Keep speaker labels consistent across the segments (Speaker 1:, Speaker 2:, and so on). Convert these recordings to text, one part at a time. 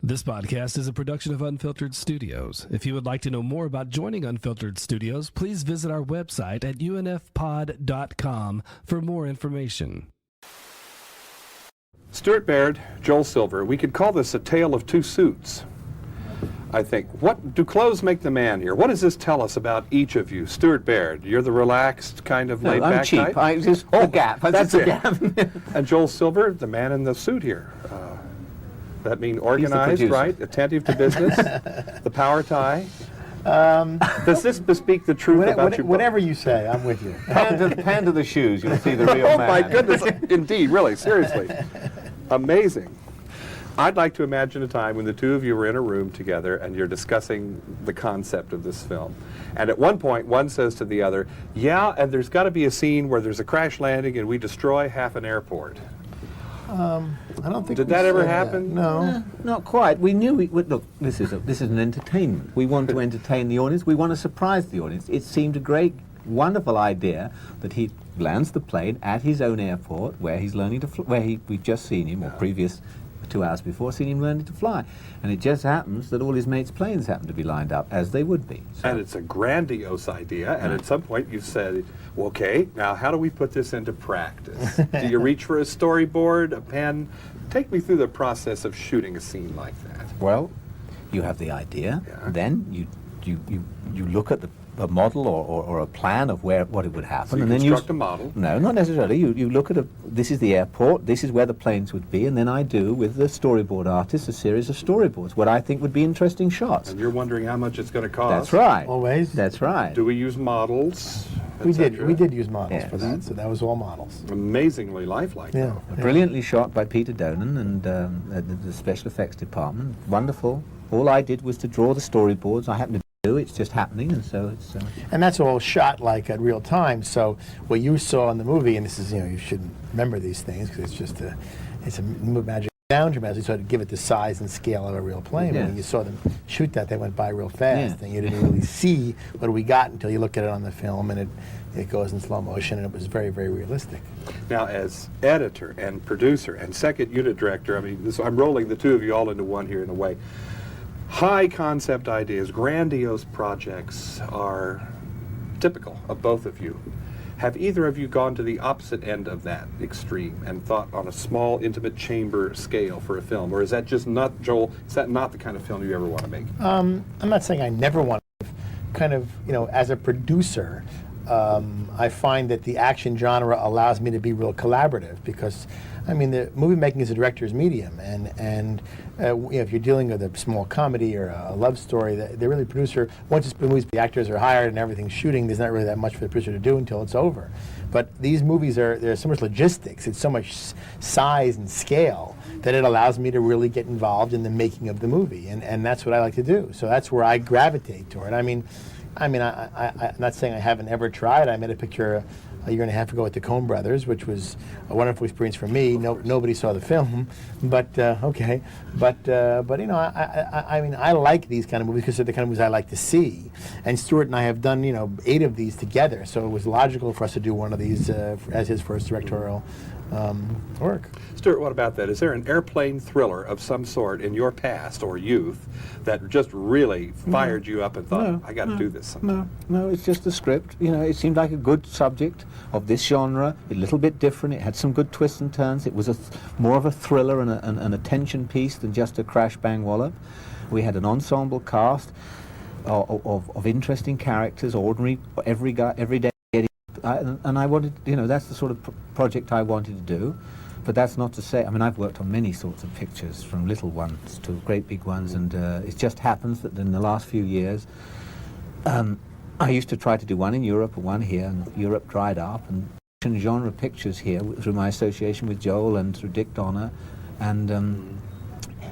Speaker 1: This podcast is a production of Unfiltered Studios. If you would like to know more about joining Unfiltered Studios, please visit our website at unfpod.com for more information.
Speaker 2: Stuart Baird, Joel Silver. We could call this a tale of two suits, I think. What do clothes make the man here? What does this tell us about each of you? Stuart Baird, you're the relaxed, kind of laid-back
Speaker 3: I'm cheap.
Speaker 2: type?
Speaker 3: I just a gap.
Speaker 2: That's
Speaker 3: a
Speaker 2: it.
Speaker 3: gap.
Speaker 2: And Joel Silver, the man in the suit here. That mean organized, right? Attentive to business? The power tie? Does this bespeak the truth about you?
Speaker 4: Whatever you say, I'm with you.
Speaker 3: Pan to the shoes, you'll see the real man.
Speaker 2: Oh my goodness, indeed, really, seriously. Amazing. I'd like to imagine a time when the two of you were in a room together and you're discussing the concept of this film. And at one point, one says to the other, yeah, and there's got to be a scene where there's a crash landing and we destroy half an airport.
Speaker 4: I don't think.
Speaker 2: Did that ever happen?
Speaker 4: No.
Speaker 3: Not quite. We knew. Look, this is an entertainment. We want to entertain the audience. We want to surprise the audience. It seemed a great, wonderful idea that he lands the plane at his own airport, where he's learning to we've just seen him, or previous 2 hours before, seen him learning to fly. And it just happens that all his mates' planes happen to be lined up, as they would be. So.
Speaker 2: And it's a grandiose idea, and at some point you said, well, okay, now how do we put this into practice? Do you reach for a storyboard, a pen? Take me through the process of shooting a scene like that.
Speaker 3: Well, you have the idea, then you look at a model or a plan of what it would happen.
Speaker 2: So you
Speaker 3: and then
Speaker 2: construct a model?
Speaker 3: No, not necessarily. You look at this is the airport, this is where the planes would be, and then I do, with the storyboard artist, a series of storyboards, what I think would be interesting shots.
Speaker 2: And you're wondering how much it's going to cost?
Speaker 3: That's right.
Speaker 4: Always?
Speaker 3: That's right.
Speaker 2: Do we use models?
Speaker 4: We did use models
Speaker 3: Yes.
Speaker 4: for that, so that was all models.
Speaker 2: Amazingly lifelike.
Speaker 4: Yeah.
Speaker 3: Brilliantly shot by Peter Donan and the special effects department. Wonderful. All I did was to draw the storyboards. I happened to do it's just happening, and so it's.
Speaker 4: And that's all shot like at real time. So what you saw in the movie, and this is, you shouldn't remember these things because it's a magic sound dramatically, so to give it the size and scale of a real plane.
Speaker 3: Yeah.
Speaker 4: When you saw them shoot that, they went by real fast, and you didn't really see what we got until you look at it on the film, and it goes in slow motion, and it was very, very realistic.
Speaker 2: Now, as editor and producer and second unit director, I mean, I'm rolling the two of you all into one here in a way. High concept ideas, grandiose projects are typical of both of you. Have either of you gone to the opposite end of that extreme and thought on a small, intimate chamber scale for a film? Or is that just not, Joel, is that not the kind of film you ever want to make?
Speaker 4: I'm not saying I never want to. Kind of, as a producer, I find that the action genre allows me to be real collaborative because, I mean, the movie making is a director's medium, and if you're dealing with a small comedy or a love story, the really producer, once it's movies, the actors are hired and everything's shooting, there's not really that much for the producer to do until it's over. But these movies there's so much logistics, it's so much size and scale that it allows me to really get involved in the making of the movie, and that's what I like to do. So that's where I gravitate toward. I'm not saying I haven't ever tried. I made a picture a year and a half ago at the Coen Brothers, which was a wonderful experience for me. Nobody saw the film, but okay. But I like these kind of movies because they're the kind of movies I like to see. And Stuart and I have done 8 of these together, so it was logical for us to do one of these as his first directorial work.
Speaker 2: Stuart, what about that? Is there an airplane thriller of some sort in your past or youth that just really fired you up and thought, I got to do this sometime?
Speaker 3: No, it's just the script. It seemed like a good subject of this genre, a little bit different. It had some good twists and turns. It was more of a thriller and a tension piece than just a crash bang wallop. We had an ensemble cast of interesting characters, ordinary, everyday. And I wanted, that's the sort of project I wanted to do. But that's not to say, I've worked on many sorts of pictures, from little ones to great big ones, and it just happens that in the last few years, I used to try to do one in Europe and one here, and Europe dried up, and genre pictures here through my association with Joel and through Dick Donner, and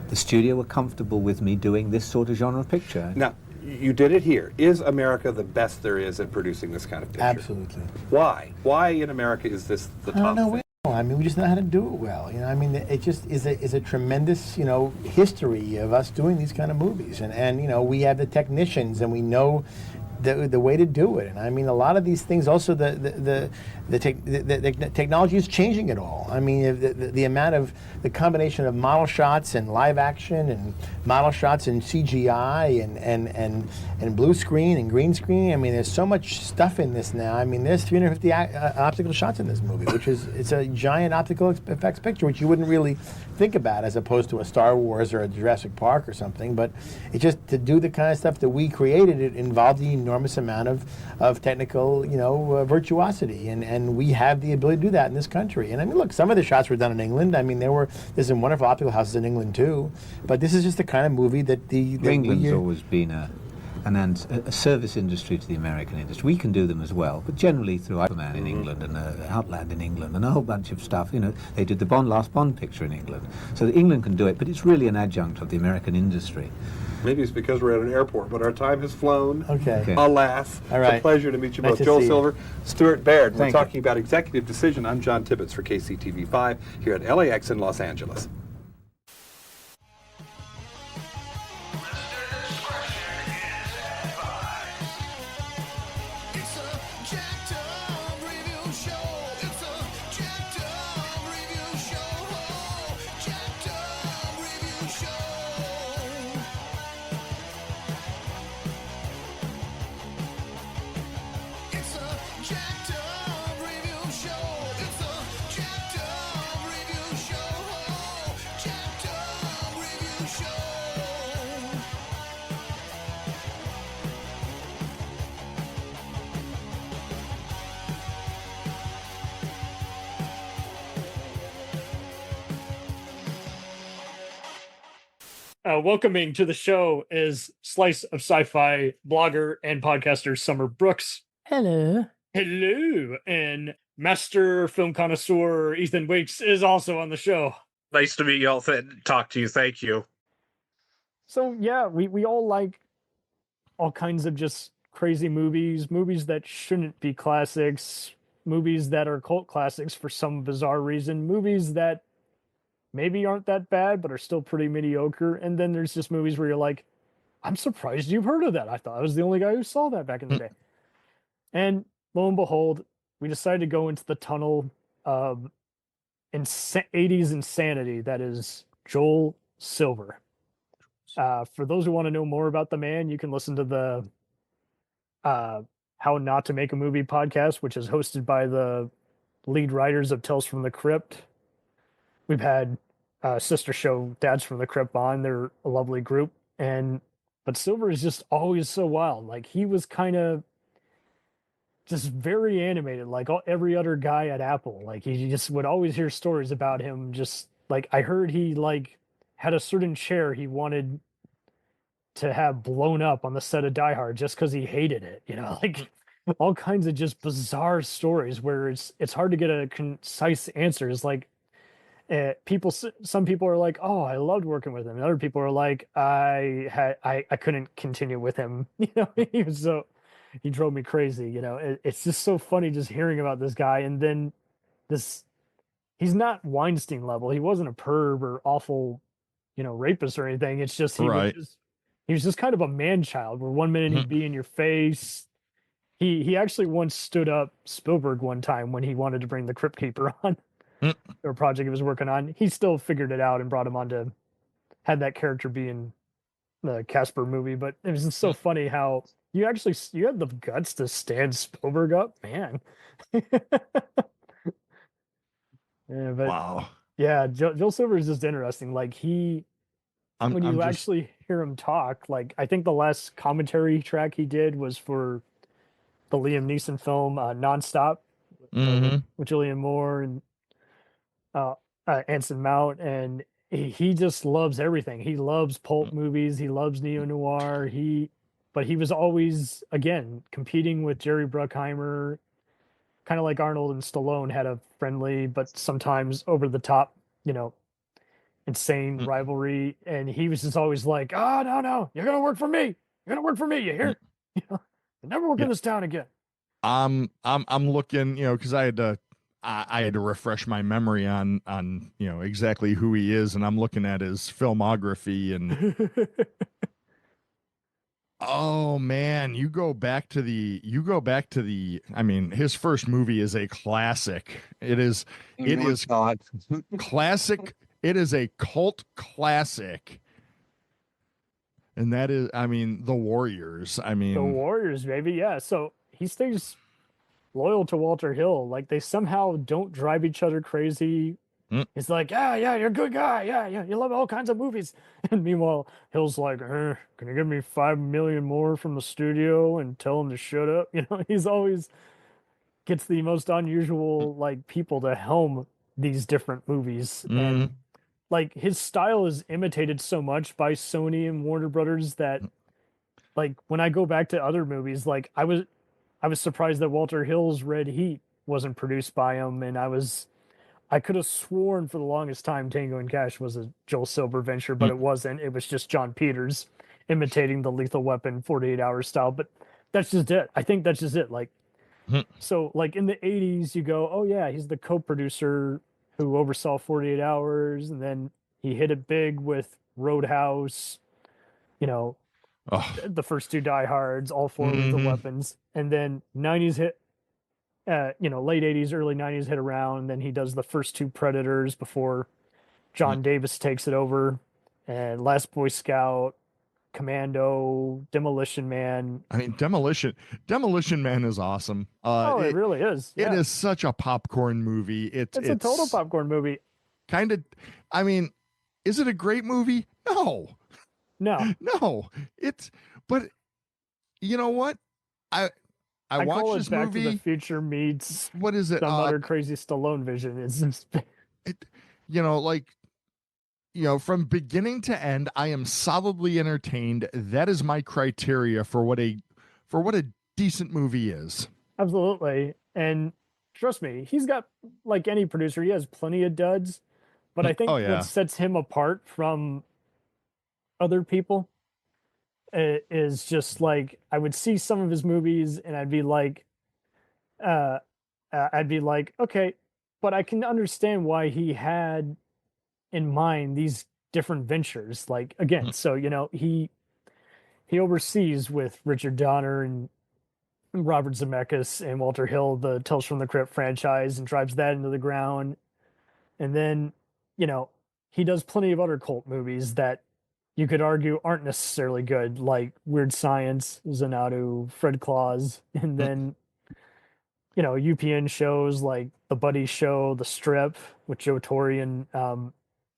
Speaker 3: the studio were comfortable with me doing this sort of genre picture.
Speaker 2: Now, you did it here. Is America the best there is at producing this kind of picture?
Speaker 4: Absolutely.
Speaker 2: Why? Why in America is this the top thing?
Speaker 4: We just know how to do it well. It just is a tremendous, history of us doing these kind of movies, and we have the technicians, and we know the way to do it. And a lot of these things also, the technology is changing it all. I mean, the amount of the combination of model shots and live action and model shots and CGI and blue screen and green screen. I mean, there's so much stuff in this now. I mean, there's 350 optical shots in this movie, which is it's a giant optical effects picture, which you wouldn't really think about as opposed to a Star Wars or a Jurassic Park or something. But it just to do the kind of stuff that we created, it involved the enormous amount of technical, virtuosity, and we have the ability to do that in this country. And I mean, look, some of the shots were done in England. I mean, there's some wonderful optical houses in England too. But this is just the kind of movie that
Speaker 3: England's always been a service industry to the American industry. We can do them as well, but generally through Aquaman in England and Outland in England and a whole bunch of stuff. They did the last Bond picture in England. So that England can do it, but it's really an adjunct of the American industry.
Speaker 2: Maybe it's because we're at an airport, but our time has flown.
Speaker 4: Okay.
Speaker 2: Alas.
Speaker 4: All right.
Speaker 2: It's a pleasure to meet you
Speaker 4: Nice
Speaker 2: both.
Speaker 4: to
Speaker 2: Joel
Speaker 4: see you.
Speaker 2: Silver, Stuart Baird. We're
Speaker 3: Thank you.
Speaker 2: talking about Executive Decision. I'm John Tibbetts for KCTV5 here at LAX in Los Angeles.
Speaker 5: Welcoming to the show is Slice of Sci-Fi blogger and podcaster Summer Brooks.
Speaker 6: Hello.
Speaker 5: Hello. And master film connoisseur Ethan Weeks is also on the show.
Speaker 7: Nice to meet you all. Talk to you. Thank you.
Speaker 5: So yeah, we all like all kinds of just crazy movies that shouldn't be classics, movies that are cult classics for some bizarre reason, movies that maybe aren't that bad, but are still pretty mediocre. And then there's just movies where you're like, I'm surprised you've heard of that. I thought I was the only guy who saw that back in the day. And lo and behold, we decided to go into the tunnel of 80s insanity that is Joel Silver. For those who want to know more about the man, you can listen to the How Not to Make a Movie podcast, which is hosted by the lead writers of Tales from the Crypt. We've had sister show Dads from the Crypt on. They're a lovely group. But Silver is just always so wild. Like, he was kind of just very animated, like every other guy at Apple. Like, you just would always hear stories about him. Just like, I heard he had a certain chair he wanted to have blown up on the set of Die Hard just because he hated it. Like all kinds of just bizarre stories where it's hard to get a concise answer. It's like, some people are like, oh, I loved working with him, and other people are like, I couldn't continue with him. He drove me crazy. It's just so funny just hearing about this guy. And then he's not Weinstein level. He wasn't a perv or awful rapist or anything. It's just he was just kind of a man child, where one minute he'd be in your face. He actually once stood up Spielberg one time when he wanted to bring the Crypt Keeper on. Or a project he was working on. He still figured it out and brought him on to had that character be in the Casper movie. But it was just so funny how you had the guts to stand Spielberg up, man.
Speaker 8: Wow.
Speaker 5: Yeah, Joel Silver is just interesting. Like when you actually hear him talk, like I think the last commentary track he did was for the Liam Neeson film Nonstop with Julianne Moore and Anson Mount, and he just loves everything. He loves pulp movies. He loves neo-noir. But he was always, again, competing with Jerry Bruckheimer, kind of like Arnold and Stallone had a friendly but sometimes over the top, insane rivalry. And he was just always like, oh, no, you're going to work for me. You're going to work for me. You hear? You'll never work in this town again.
Speaker 8: I'm looking, because I had to refresh my memory on exactly who he is, and I'm looking at his filmography, and Oh man, I mean, his first movie is a classic. It is
Speaker 3: God.
Speaker 8: classic. It is a cult classic. And that is, I mean, The Warriors. I
Speaker 5: The
Speaker 8: mean,
Speaker 5: Warriors, baby. Yeah. So he stays loyal to Walter Hill. Like they somehow don't drive each other crazy.
Speaker 8: Mm.
Speaker 5: He's like, yeah, yeah, you're a good guy. Yeah, yeah, you love all kinds of movies. And meanwhile, Hill's like, can you give me 5 million more from the studio and tell him to shut up? You know, he's always gets the most unusual like people to helm these different movies. And like his style is imitated so much by Sony and Warner Brothers that like when I go back to other movies, like I was surprised that Walter Hill's Red Heat wasn't produced by him, and I could have sworn for the longest time Tango and Cash was a Joel Silver venture, but it wasn't. It was just John Peters imitating the Lethal Weapon 48 Hour style. But that's just it. I think that's just it. Like, so like in the 80s, you go, oh yeah, he's the co-producer who oversaw 48 Hours, and then he hit it big with Roadhouse, you know, the first two Die Hards, all four Lethal Weapons, and then 90s hit. Late 80s, early 90s hit around, and then he does the first two Predators before John Davis takes it over, and Last Boy Scout, Commando, Demolition Man.
Speaker 8: I mean, Demolition Man is awesome.
Speaker 5: It really is.
Speaker 8: It
Speaker 5: Yeah.
Speaker 8: is such a popcorn movie. It's
Speaker 5: a total popcorn movie.
Speaker 8: Kind of, I mean, is it a great movie? No.
Speaker 5: No.
Speaker 8: But you know what? I watched
Speaker 5: call it
Speaker 8: this
Speaker 5: Back
Speaker 8: movie.
Speaker 5: to the Future meets
Speaker 8: What is it?
Speaker 5: some other crazy Stallone vision. It's just,
Speaker 8: from beginning to end, I am solidly entertained. That is my criteria for what a decent movie is.
Speaker 5: absolutely. And trust me, he's got, like any producer, he has plenty of duds. But I think what sets him apart from other people is just like I would see some of his movies and I'd be like, okay, but I can understand why he had in mind these different ventures. Like again, so he oversees with Richard Donner and Robert Zemeckis and Walter Hill the Tales from the Crypt franchise and drives that into the ground, and then he does plenty of other cult movies that you could argue aren't necessarily good, like Weird Science, Xanadu, Fred Claus, and then, UPN shows like The Buddy Show, The Strip with Joe Torre and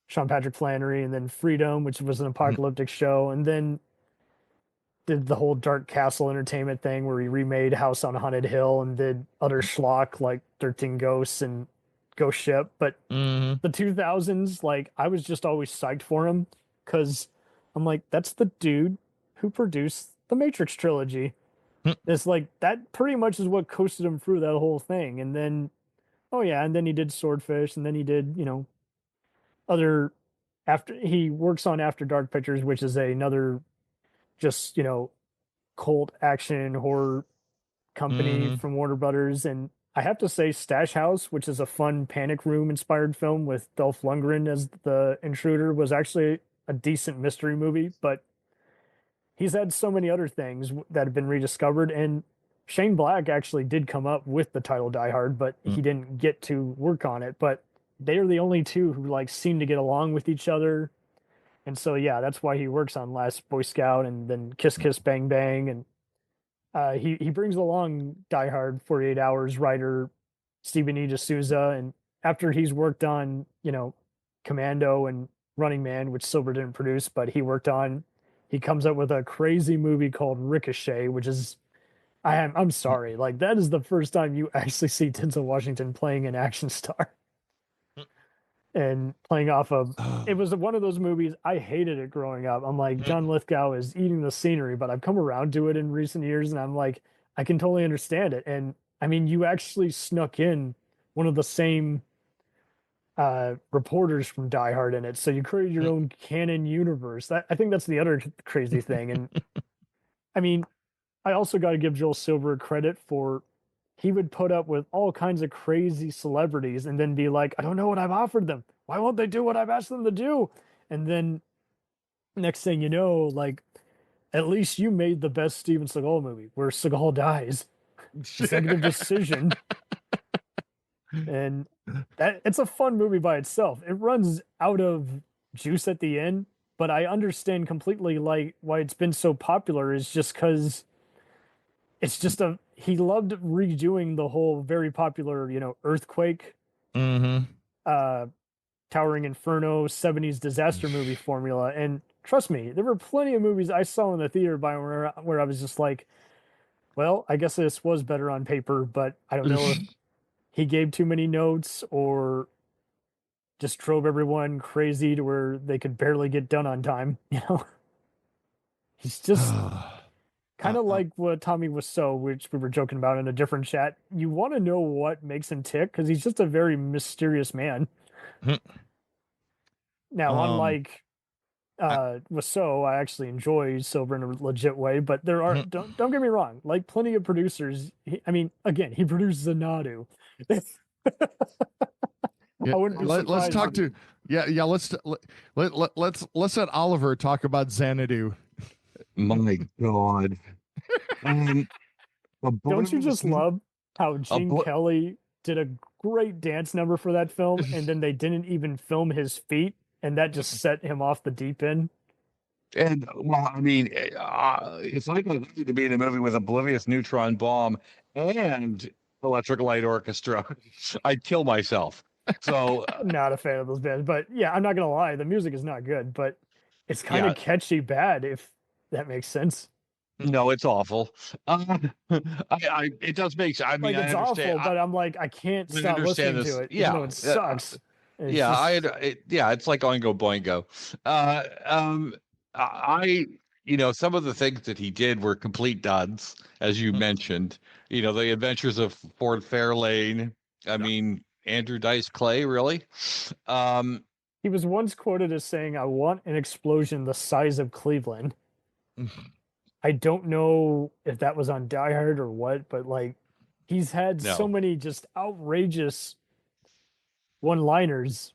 Speaker 5: Sean Patrick Flannery, and then Freedom, which was an apocalyptic show, and then did the whole Dark Castle Entertainment thing where he remade House on Haunted Hill and did other schlock like 13 Ghosts and Ghost Ship. But the 2000s, like, I was just always psyched for him because I'm like, that's the dude who produced the Matrix trilogy. It's like that pretty much is what coasted him through that whole thing. And then, and then he did Swordfish, and then he did, other after he works on After Dark Pictures, which is another just, cult action horror company from Warner Brothers. And I have to say Stash House, which is a fun panic room inspired film with Dolph Lundgren as the intruder, was actually a decent mystery movie, but he's had so many other things that have been rediscovered. And Shane Black actually did come up with the title Die Hard, but he didn't get to work on it. But they are the only two who like seem to get along with each other. And so, yeah, that's why he works on Last Boy Scout and then Kiss Kiss Bang Bang. And he brings along Die Hard 48 Hours writer Stephen E. D'Souza. And after he's worked on, Commando and Running Man, which Silver didn't produce, but he comes up with a crazy movie called Ricochet, which is, I'm sorry, like that is the first time you actually see Denzel Washington playing an action star and playing off of, it was one of those movies, I hated it growing up. I'm like, John Lithgow is eating the scenery, but I've come around to it in recent years and I'm like, I can totally understand it. And I mean, you actually snuck in one of the same reporters from Die Hard in it, so you created your own canon universe. I think that's the other crazy thing. And I mean, I also got to give Joel Silver credit for he would put up with all kinds of crazy celebrities and then be like, I don't know what I've offered them. Why won't they do what I've asked them to do? And then next thing you know, like at least you made the best Steven Seagal movie where Seagal dies. Executive decision. And that it's a fun movie by itself. It runs out of juice at the end, but I understand completely like why it's been so popular is just because it's just he loved redoing the whole very popular, Earthquake, Towering Inferno, 70s disaster movie formula. And trust me, there were plenty of movies I saw in the theater by where I was just like, well, I guess this was better on paper, but I don't know if he gave too many notes or just drove everyone crazy to where they could barely get done on time. He's just kind of like what Tommy Wiseau, which we were joking about in a different chat. You want to know what makes him tick because he's just a very mysterious man. Now, unlike Wiseau, I actually enjoy Silver in a legit way, but there are don't get me wrong, like plenty of producers. He produces Xanadu.
Speaker 8: Let's talk to let's let Oliver talk about Xanadu.
Speaker 6: My God.
Speaker 5: Don't you just love how Gene Kelly did a great dance number for that film, and then they didn't even film his feet, and that just set him off the deep end?
Speaker 6: And it's like to be in a movie with Oblivious Neutron Bomb and Electric Light Orchestra. I'd kill myself. So
Speaker 5: not a fan of those bands, but yeah, I'm not gonna lie, the music is not good, but it's kind of catchy bad, if that makes sense.
Speaker 6: No, it's awful. It does make sense.
Speaker 5: It's awful, but I'm like, I can't stop listening to it. Yeah, it sucks.
Speaker 6: It's like Oingo Boingo. Some of the things that he did were complete duds, as you mentioned. The Adventures of Ford Fairlane. Andrew Dice Clay, really.
Speaker 5: He was once quoted as saying, "I want an explosion the size of Cleveland." I don't know if that was on Die Hard or what, but he's had so many just outrageous one-liners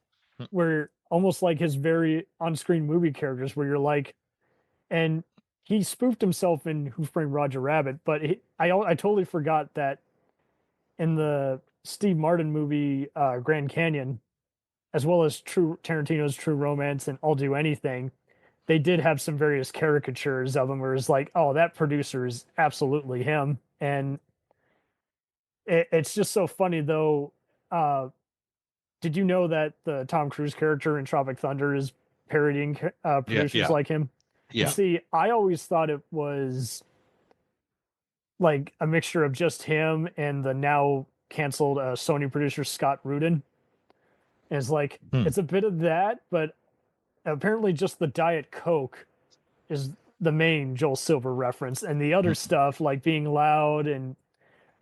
Speaker 5: where almost like his very on-screen movie characters where you're like, and he spoofed himself in Who Framed Roger Rabbit, but I totally forgot that in the Steve Martin movie Grand Canyon, as well as Tarantino's True Romance and I'll Do Anything, they did have some various caricatures of him where it's like, oh, that producer is absolutely him. And it's just so funny, though. Did you know that the Tom Cruise character in Tropic Thunder is parodying producers like him?
Speaker 6: Yeah.
Speaker 5: And see, I always thought it was like a mixture of just him and the now canceled Sony producer Scott Rudin. And it's like, it's a bit of that, but apparently just the Diet Coke is the main Joel Silver reference. And the other stuff, like being loud and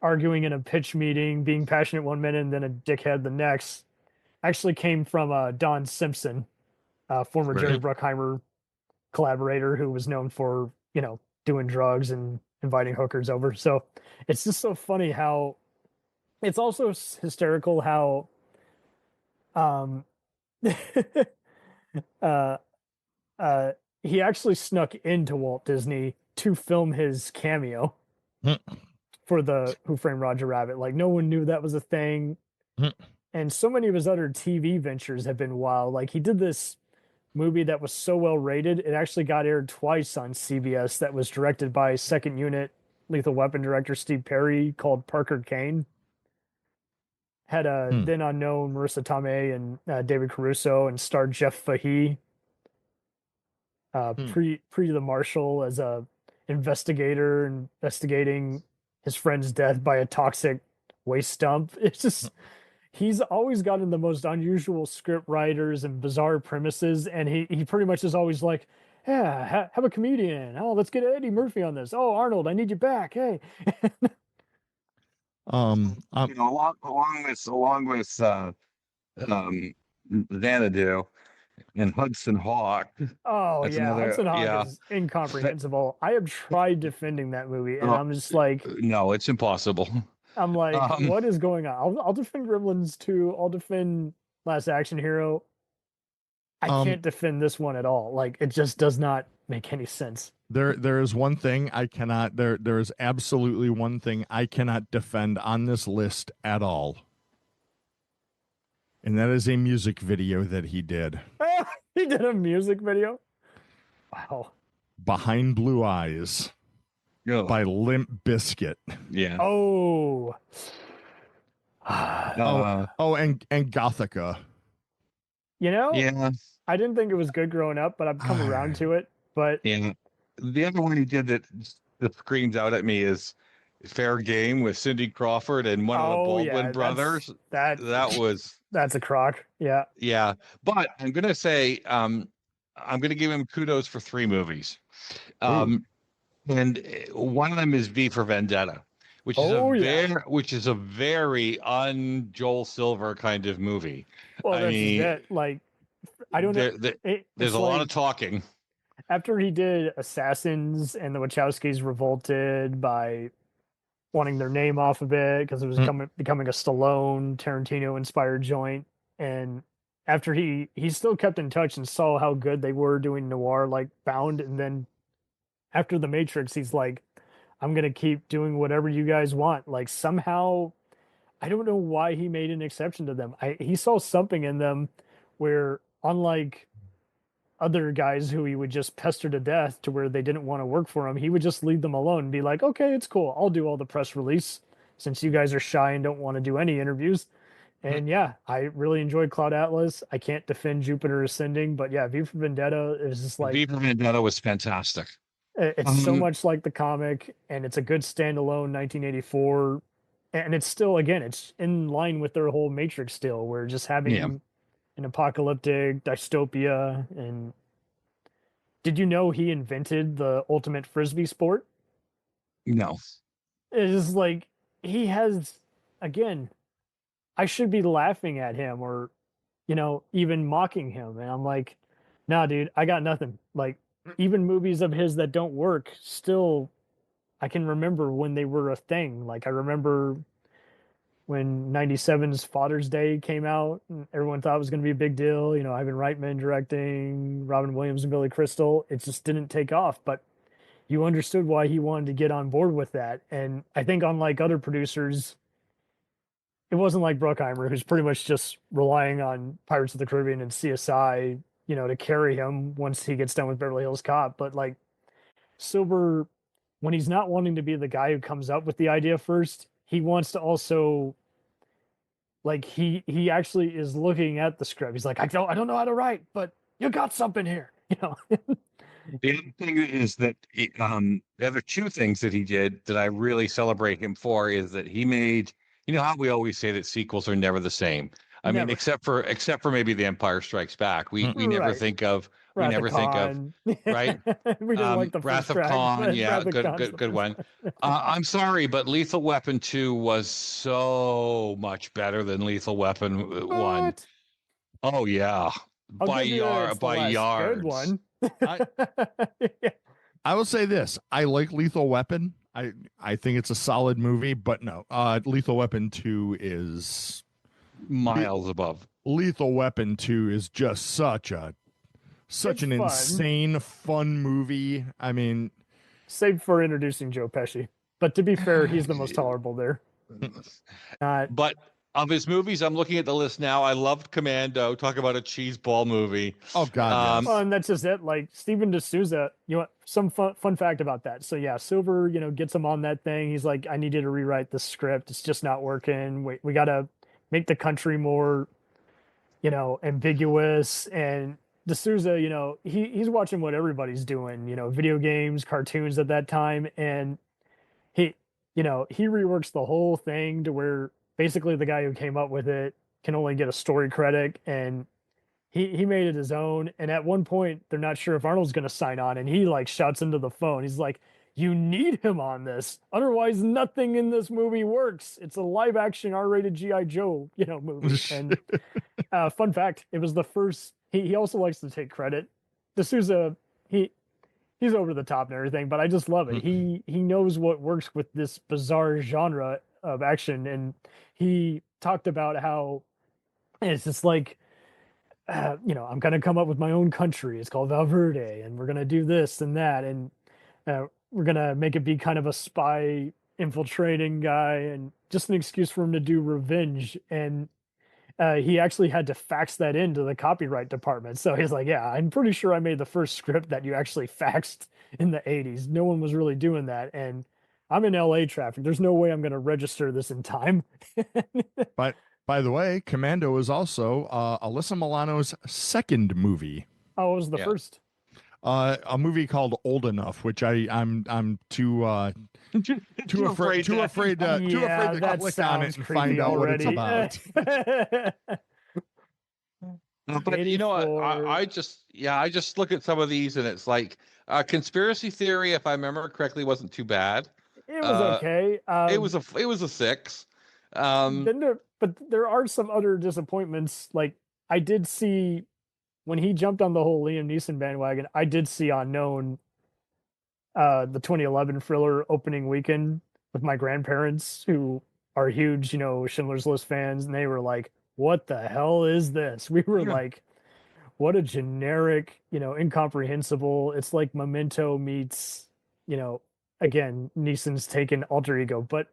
Speaker 5: arguing in a pitch meeting, being passionate one minute and then a dickhead the next, actually came from Don Simpson, former Jerry Bruckheimer collaborator who was known for, doing drugs and inviting hookers over. So it's just so funny how it's also hysterical how he actually snuck into Walt Disney to film his cameo for the Who Framed Roger Rabbit. Like, no one knew that was a thing. And so many of his other TV ventures have been wild. Like, he did this movie that was so well rated, it actually got aired twice on CBS, that was directed by second unit Lethal Weapon director Steve Perry, called Parker Kane. Had a then unknown Marissa Tomei and David Caruso, and starred Jeff Fahey, pre the Marshal, as a investigator investigating his friend's death by a toxic waste dump. It's just, he's always gotten the most unusual script writers and bizarre premises, and he pretty much is always like, yeah, have a comedian. Oh, let's get Eddie Murphy on this. Oh, Arnold, I need you back. Hey.
Speaker 6: along with Xanadu and Hudson Hawk.
Speaker 5: Oh, Hudson Hawk is incomprehensible. I have tried defending that movie, and I'm just like,
Speaker 6: no, it's impossible.
Speaker 5: I'm like, what is going on? I'll defend Gremlins 2. I'll defend Last Action Hero. I can't defend this one at all. Like, it just does not make any sense.
Speaker 8: There is one thing I cannot there is absolutely one thing I cannot defend on this list at all. And that is a music video that he did.
Speaker 5: He did a music video? Wow.
Speaker 8: Behind Blue Eyes by Limp Bizkit.
Speaker 6: Yeah.
Speaker 5: Oh.
Speaker 8: And Gothica.
Speaker 5: You know?
Speaker 6: Yeah.
Speaker 5: I didn't think it was good growing up, but I've come around to it. But
Speaker 6: yeah. The other one he did that screams out at me is Fair Game with Cindy Crawford and one of the Baldwin brothers. That's
Speaker 5: a crock. Yeah.
Speaker 6: Yeah. But I'm going to say, I'm going to give him kudos for 3 movies. And one of them is V for Vendetta, which is a very un-Joel Silver kind of movie.
Speaker 5: Well, I mean, I don't know.
Speaker 6: There's a lot of talking.
Speaker 5: After he did Assassins and the Wachowskis revolted by wanting their name off of it because it was becoming a Stallone, Tarantino-inspired joint, and after he still kept in touch and saw how good they were doing noir like Bound, and then after The Matrix, he's like, I'm going to keep doing whatever you guys want. Like, somehow, I don't know why he made an exception to them. He saw something in them where, unlike other guys who he would just pester to death to where they didn't want to work for him, he would just leave them alone and be like, okay, it's cool. I'll do all the press release since you guys are shy and don't want to do any interviews. And yeah, I really enjoyed Cloud Atlas. I can't defend Jupiter Ascending, but yeah, V for Vendetta is just like...
Speaker 6: V for Vendetta was fantastic.
Speaker 5: It's so much like the comic, and it's a good standalone 1984. And it's still, again, it's in line with their whole Matrix still, where just having an apocalyptic dystopia. And did you know he invented the ultimate Frisbee sport?
Speaker 6: No.
Speaker 5: It's like, he has, again, I should be laughing at him or, even mocking him. And I'm like, nah, dude, I got nothing. Like, even movies of his that don't work, still, I can remember when they were a thing. Like, I remember when 97's Father's Day came out, and everyone thought it was going to be a big deal. Ivan Reitman directing, Robin Williams and Billy Crystal. It just didn't take off, but you understood why he wanted to get on board with that. And I think unlike other producers, it wasn't like Bruckheimer, who's pretty much just relying on Pirates of the Caribbean and CSI, to carry him once he gets done with Beverly Hills Cop. But like Silver, when he's not wanting to be the guy who comes up with the idea first, he wants to also, like, he actually is looking at the script. He's like, I don't know how to write, but you got something here,
Speaker 6: The other thing is that the other 2 things that he did that I really celebrate him for is that he made, how we always say that sequels are never the same. I mean, except for maybe The Empire Strikes Back. We never think of right.
Speaker 5: We didn't like the
Speaker 6: Wrath
Speaker 5: first
Speaker 6: of
Speaker 5: track,
Speaker 6: Khan. Yeah,
Speaker 5: Khan's
Speaker 6: good one. I'm sorry, but Lethal Weapon 2 was so much better than Lethal Weapon 1. Oh yeah, by yards.
Speaker 5: Good one.
Speaker 8: I will say this: I like Lethal Weapon. I think it's a solid movie, but no, Lethal Weapon 2 is
Speaker 6: miles above.
Speaker 8: Lethal Weapon 2 is just such an
Speaker 5: fun.
Speaker 8: insane fun movie. I mean,
Speaker 5: save for introducing Joe Pesci, but to be fair, he's the most tolerable there.
Speaker 6: But of his movies, I'm looking at the list now. I loved Commando. Talk about a cheeseball movie.
Speaker 8: Oh God!
Speaker 5: Well, and that's just it. Like Stephen D'Souza, some fun fact about that. So yeah, Silver, gets him on that thing. He's like, I need you to rewrite the script. It's just not working. We got to make the country more, ambiguous. And D'Souza, he's watching what everybody's doing. Video games, cartoons at that time, and he reworks the whole thing to where basically the guy who came up with it can only get a story credit, and he made it his own. And at one point, they're not sure if Arnold's going to sign on, and he like shouts into the phone. He's like, you need him on this. Otherwise, nothing in this movie works. It's a live action R-rated G.I. Joe, movie. And fun fact, it was the first, he also likes to take credit. D'Souza, he's over the top and everything, but I just love it. He knows what works with this bizarre genre of action, and he talked about how it's just like I'm going to come up with my own country. It's called Valverde, and we're going to do this and that, and we're going to make it be kind of a spy infiltrating guy, and just an excuse for him to do revenge. And he actually had to fax that into the copyright department. So he's like, yeah, I'm pretty sure I made the first script that you actually faxed in the 80s. No one was really doing that. And I'm in LA traffic. There's no way I'm going to register this in time.
Speaker 8: But by the way, Commando is also Alyssa Milano's second movie.
Speaker 5: Oh, it was the first.
Speaker 8: A movie called Old Enough, which I'm too afraid to click on it and find out what it's about.
Speaker 6: But you know what? I just look at some of these, and it's like Conspiracy Theory, if I remember correctly, wasn't too bad.
Speaker 5: It was okay.
Speaker 6: It was a 6.
Speaker 5: But there are some other disappointments. Like, I did see when he jumped on the whole Liam Neeson bandwagon, I did see Unknown, the 2011 thriller opening weekend with my grandparents, who are huge, Schindler's List fans, and they were like, "What the hell is this?" We were like, "What a generic, incomprehensible." It's like Memento meets, again, Neeson's taken alter ego, but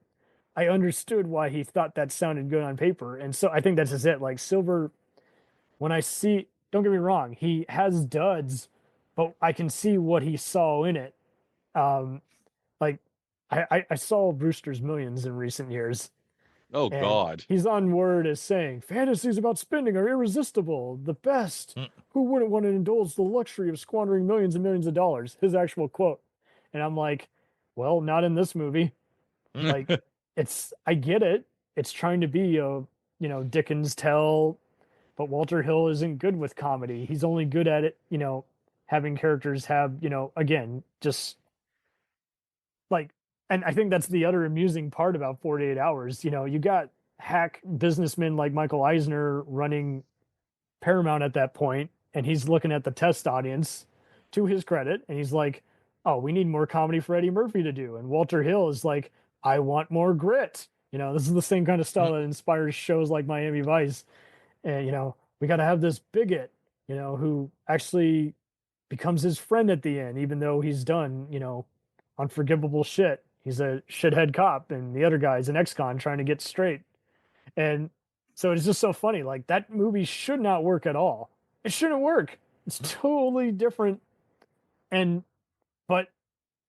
Speaker 5: I understood why he thought that sounded good on paper. And so I think that's just it. Like, Silver, when I see, don't get me wrong, he has duds, but I can see what he saw in it. Like, I saw Brewster's Millions in recent years.
Speaker 6: Oh, God.
Speaker 5: He's on word as saying, fantasies about spending are irresistible, the best. Who wouldn't want to indulge the luxury of squandering millions and millions of dollars? His actual quote. And I'm like, well, not in this movie. Like, I get it. It's trying to be a, Dickens tell, but Walter Hill isn't good with comedy. He's only good at it, having characters have, again, just like, and I think that's the other amusing part about 48 Hours. You got hack businessmen like Michael Eisner running Paramount at that point, and he's looking at the test audience, to his credit, and he's like, oh, we need more comedy for Eddie Murphy to do. And Walter Hill is like, I want more grit. This is the same kind of style that inspires shows like Miami Vice. And, we got to have this bigot, who actually becomes his friend at the end, even though he's done, unforgivable shit. He's a shithead cop, and the other guy's an ex-con trying to get straight. And so it's just so funny. Like, that movie should not work at all. It shouldn't work. It's totally different. But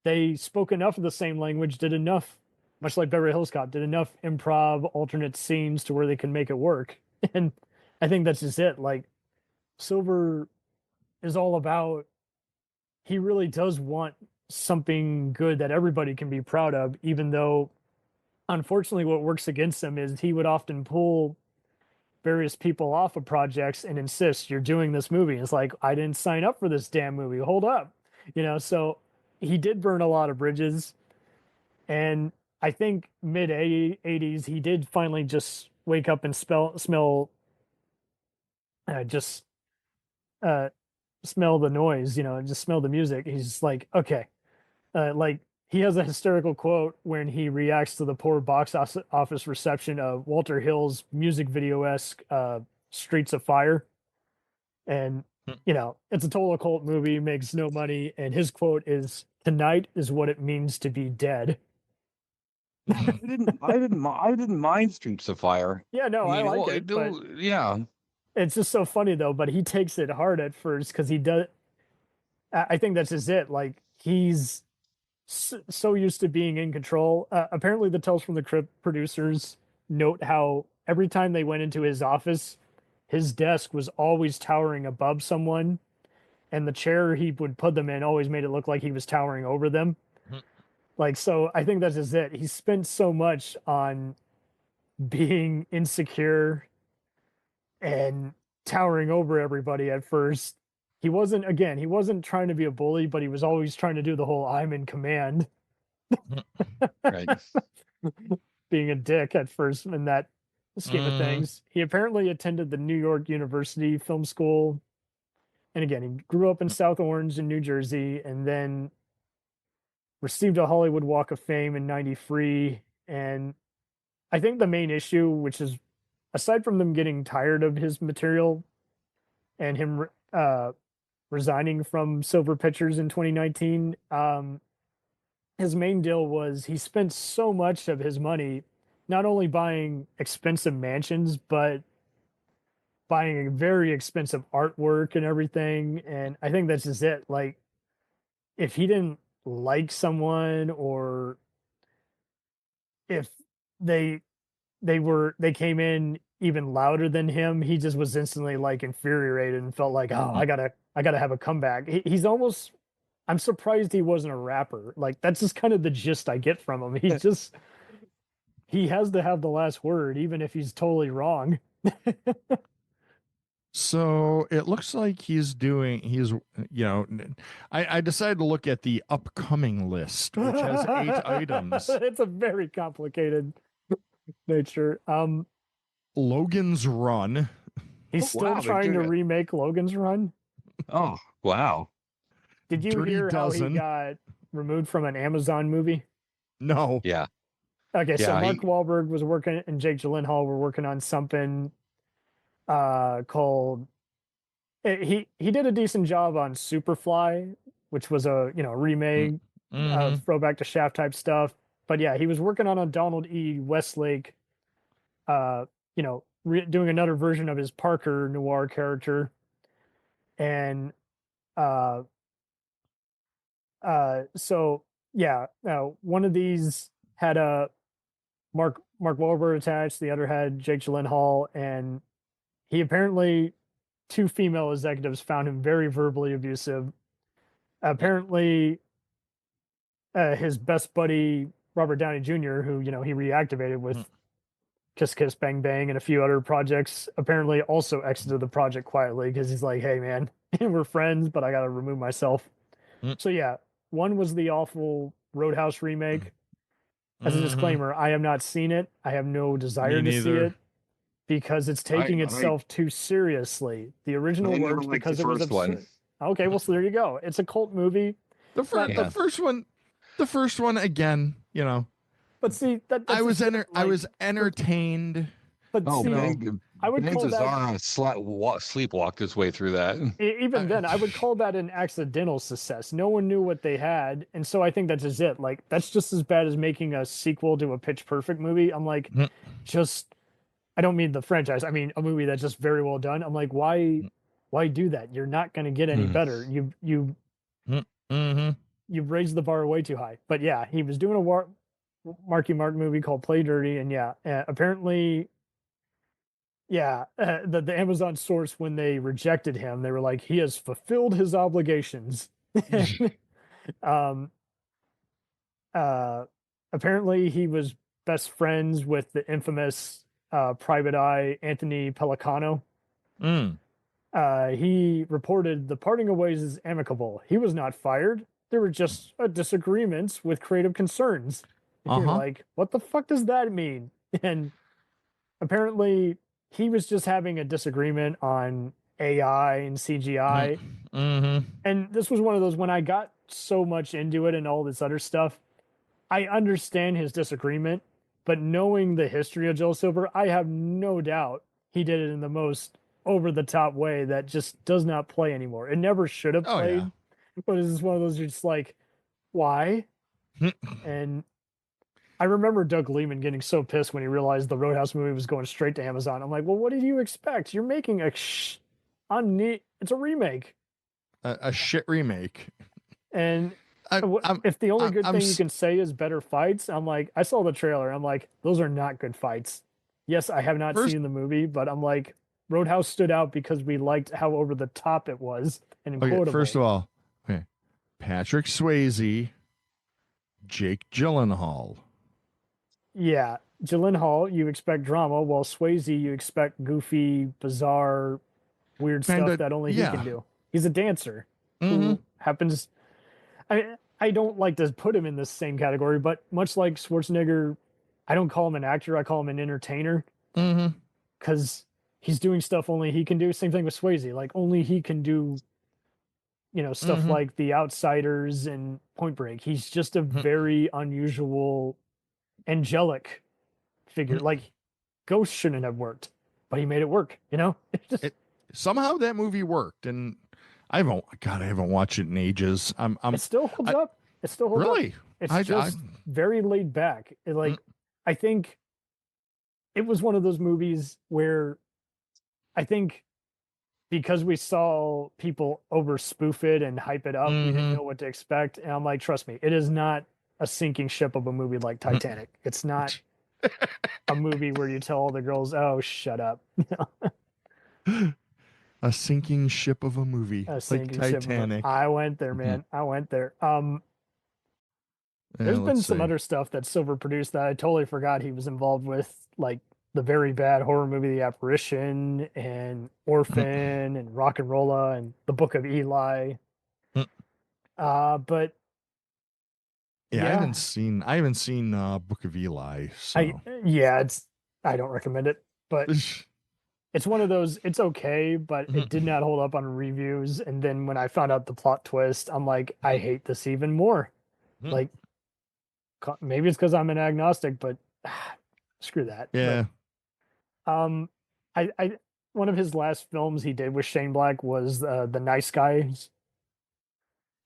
Speaker 5: they spoke enough of the same language, did enough, much like Beverly Hills Cop, did enough improv alternate scenes to where they can make it work. And I think that's just it. Like, Silver is all about, he really does want something good that everybody can be proud of, even though, unfortunately, what works against him is he would often pull various people off of projects and insist, you're doing this movie. It's like, I didn't sign up for this damn movie. Hold up. So he did burn a lot of bridges. And I think mid 80s, he did finally just wake up and smell the noise, just smell the music. He's like, okay. Like, he has a hysterical quote when he reacts to the poor box office reception of Walter Hill's music video-esque Streets of Fire. And, it's a total cult movie, makes no money. And his quote is, "Tonight is what it means to be dead."
Speaker 6: I didn't mind Streets of Fire.
Speaker 5: Yeah, no, I like it.
Speaker 6: Yeah.
Speaker 5: It's just so funny, though, but he takes it hard at first because he does. I think that's just it. Like, he's so used to being in control. Apparently, the Tales from the Crypt producers note how every time they went into his office, his desk was always towering above someone, and the chair he would put them in always made it look like he was towering over them. Like, so I think that's just it. He spent so much on being insecure and towering over everybody at first. He wasn't trying to be a bully, but he was always trying to do the whole I'm in command.
Speaker 6: Right.
Speaker 5: Being a dick at first in that scheme of things. He apparently attended the New York University Film School. And again, he grew up in South Orange in New Jersey, and then received a Hollywood Walk of Fame in '93. And I think the main issue, which is, aside from them getting tired of his material, and him resigning from Silver Pictures in 2019, his main deal was he spent so much of his money not only buying expensive mansions, but buying very expensive artwork and everything. And I think that's just it. Like, if he didn't like someone, or if they they came in even louder than him, he just was instantly like infuriated and felt like, oh, I gotta have a comeback. He's almost, I'm surprised he wasn't a rapper. Like, that's just kind of the gist I get from him. He has to have the last word, even if he's totally wrong.
Speaker 8: So it looks like I decided to look at the upcoming list, which has 8 items.
Speaker 5: It's a very complicated nature.
Speaker 8: Logan's Run.
Speaker 5: He's still trying to remake Logan's Run.
Speaker 6: Oh, wow.
Speaker 5: Did you
Speaker 8: Dirty
Speaker 5: hear
Speaker 8: Dozen.
Speaker 5: how he got removed from an Amazon movie?
Speaker 8: No.
Speaker 6: Yeah.
Speaker 5: Okay, so
Speaker 6: Yeah,
Speaker 5: Mark Wahlberg was working, and Jake Gyllenhaal were working on something called. He did a decent job on Superfly, which was a remake of throwback to Shaft type stuff. But yeah, he was working on a Donald E. Westlake, doing another version of his Parker noir character, and so yeah, one of these had a Mark Wahlberg attached, the other had Jake Gyllenhaal, and he apparently, 2 female executives found him very verbally abusive. Apparently, his best buddy Robert Downey Jr., who he reactivated with Kiss Kiss Bang Bang and a few other projects, apparently also exited the project quietly because he's like, hey man, we're friends, but I got to remove myself. So yeah, one was the awful Roadhouse remake. As a disclaimer, I have not seen it. I have no desire to see it because it's taking itself too seriously. The original worked because it was absurd. Okay, well, so there you go. It's a cult movie.
Speaker 8: The first one again,
Speaker 5: But see,
Speaker 8: I was entertained.
Speaker 5: But I would call that
Speaker 6: sleepwalked his way through that.
Speaker 5: Even then, I would call that an accidental success. No one knew what they had, and so I think that's just it. Like, that's just as bad as making a sequel to a Pitch Perfect movie. I'm like, I don't mean the franchise. I mean a movie that's just very well done. I'm like, why do that? You're not going to get any better. You've raised the bar way too high. But yeah, he was doing a Marky Mark movie called Play Dirty, and apparently. Yeah, the Amazon source, when they rejected him, they were like, he has fulfilled his obligations. Apparently, he was best friends with the infamous Private Eye Anthony Pellicano. He reported the parting of ways is amicable. He was not fired. There were just disagreements with creative concerns. You're like, what the fuck does that mean? And apparently, he was just having a disagreement on AI and CGI. And this was one of those, when I got so much into it and all this other stuff, I understand his disagreement, but knowing the history of Joel Silver, I have no doubt he did it in the most over-the-top way that just does not play anymore. It never should have played, but it's just one of those, you're just like, why? And I remember Doug Liman getting so pissed when he realized the Roadhouse movie was going straight to Amazon. I'm like, well, what did you expect? You're making it's a remake.
Speaker 8: A shit remake.
Speaker 5: And if the only good thing you can say is better fights, I'm like, I saw the trailer. I'm like, those are not good fights. Yes, I have not seen the movie, but I'm like, Roadhouse stood out because we liked how over the top it was and quotable.
Speaker 8: First of all, Patrick Swayze, Jake Gyllenhaal.
Speaker 5: Yeah, Gyllenhaal, you expect drama, while Swayze, you expect goofy, bizarre, weird stuff that only he can do. He's a dancer who happens. I don't like to put him in the same category, but much like Schwarzenegger, I don't call him an actor. I call him an entertainer because he's doing stuff only he can do. Same thing with Swayze. Like, only he can do, stuff like The Outsiders and Point Break. He's just a very unusual, angelic figure. Like, Ghost shouldn't have worked, but he made it work.
Speaker 8: somehow that movie worked, and I haven't watched it in ages.
Speaker 5: It still holds up. It still holds
Speaker 8: really?
Speaker 5: up. It's just very laid back. I think it was one of those movies where I think because we saw people over spoof it and hype it up, we didn't know what to expect. And I'm like, trust me, it is not a sinking ship of a movie like Titanic. It's not a movie where you tell all the girls, "Oh, shut up."
Speaker 8: A sinking ship of a movie like Titanic.
Speaker 5: I went there, man. I went there. There's been some other stuff that Silver produced that I totally forgot he was involved with, like the very bad horror movie The Apparition and Orphan and Rock and Rolla and The Book of Eli. But
Speaker 8: I haven't seen Book of Eli. So.
Speaker 5: I don't recommend it, but it's one of those, it's okay, but it did not hold up on reviews. And then when I found out the plot twist, I'm like, I hate this even more. Like, maybe it's because I'm an agnostic, but screw that.
Speaker 8: Yeah.
Speaker 5: But, I one of his last films he did with Shane Black was The Nice Guys.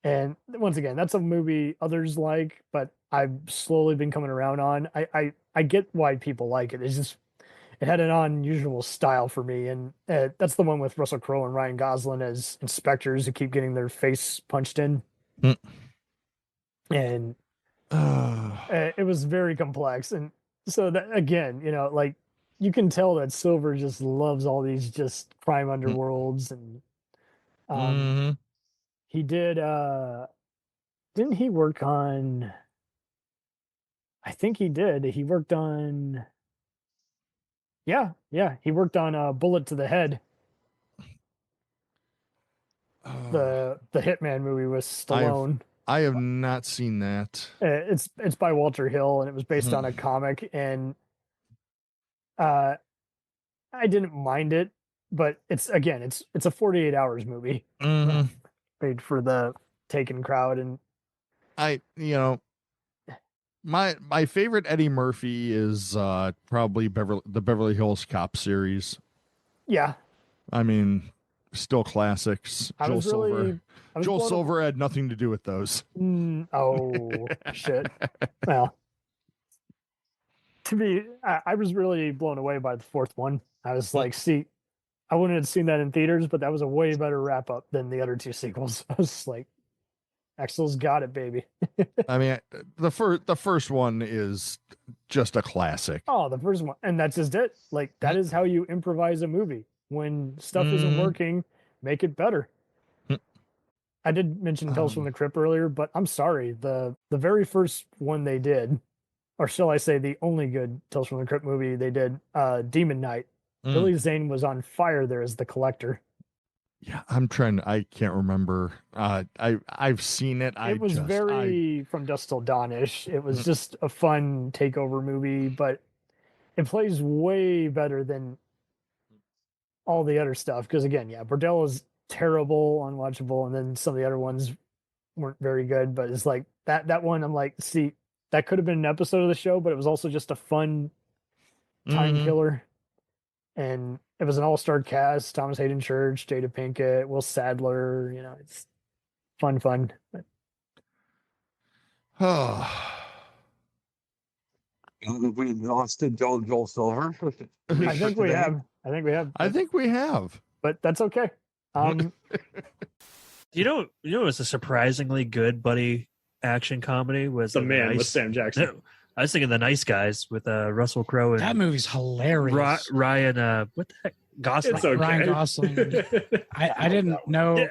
Speaker 5: And once again, that's a movie others like, but I've slowly been coming around on. I get why people like it. It's just, it had an unusual style for me. And that's the one with Russell Crowe and Ryan Gosling as inspectors who keep getting their face punched in. And it was very complex. And so that, again, like, you can tell that Silver just loves all these just crime underworlds. And he did, didn't he work on, I think he did. He worked on, he worked on Bullet to the Head. The Hitman movie with Stallone.
Speaker 8: I have not seen that.
Speaker 5: It's by Walter Hill, and it was based on a comic, and I didn't mind it, but it's a 48 hours movie made for the Taken crowd. And
Speaker 8: my favorite Eddie Murphy is probably the Beverly Hills Cop series.
Speaker 5: Yeah,
Speaker 8: I mean, still classics. Joel Silver had nothing to do with those.
Speaker 5: Oh shit. Well, I was really blown away by the fourth one. I was like, I wouldn't have seen that in theaters, but that was a way better wrap up than the other two sequels. I was like, Axel's got it, baby.
Speaker 8: I mean, the first one is just a classic.
Speaker 5: Oh, the first one, and that's just it. Like, that is how you improvise a movie. When stuff isn't working, make it better. I did mention Tales from the Crypt earlier, but I'm sorry. The very first one they did, or shall I say the only good Tales from the Crypt movie they did, Demon Knight. Billy Zane was on fire there as the collector.
Speaker 8: Yeah, I can't remember. I've seen it.
Speaker 5: It was very From Dusk Till Dawn-ish. It was just a fun takeover movie, but it plays way better than all the other stuff. Because again, Bordello is terrible, unwatchable, and then some of the other ones weren't very good. But it's like that one, I'm like, see, that could have been an episode of the show, but it was also just a fun time killer. And it was an all-star cast: Thomas Hayden Church, Jada Pinkett, Will Sadler. It's fun. But...
Speaker 6: we lost Joel Silver.
Speaker 5: I think we have. But that's okay.
Speaker 9: You know, it was a surprisingly good buddy action comedy. Was
Speaker 5: The Man with Sam Jackson.
Speaker 9: No, I was thinking The Nice Guys with Russell Crowe.
Speaker 10: That movie's hilarious.
Speaker 9: Ryan, what the heck? Gosling.
Speaker 5: It's okay.
Speaker 10: Ryan Gosling. I didn't know.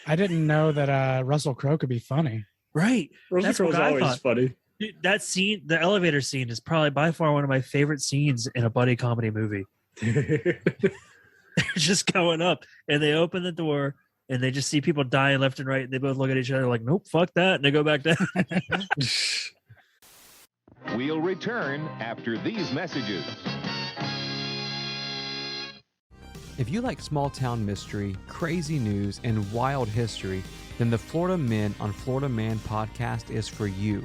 Speaker 10: I didn't know that Russell Crowe could be funny.
Speaker 9: Right.
Speaker 5: Russell Crowe's always funny.
Speaker 9: That scene, the elevator scene, is probably by far one of my favorite scenes in a buddy comedy movie. They're just going up, and they open the door, and they just see people dying left and right. And they both look at each other like, "Nope, fuck that," and they go back down.
Speaker 11: We'll return after these messages.
Speaker 12: If you like small-town mystery, crazy news, and wild history, then the Florida Men on Florida Man podcast is for you.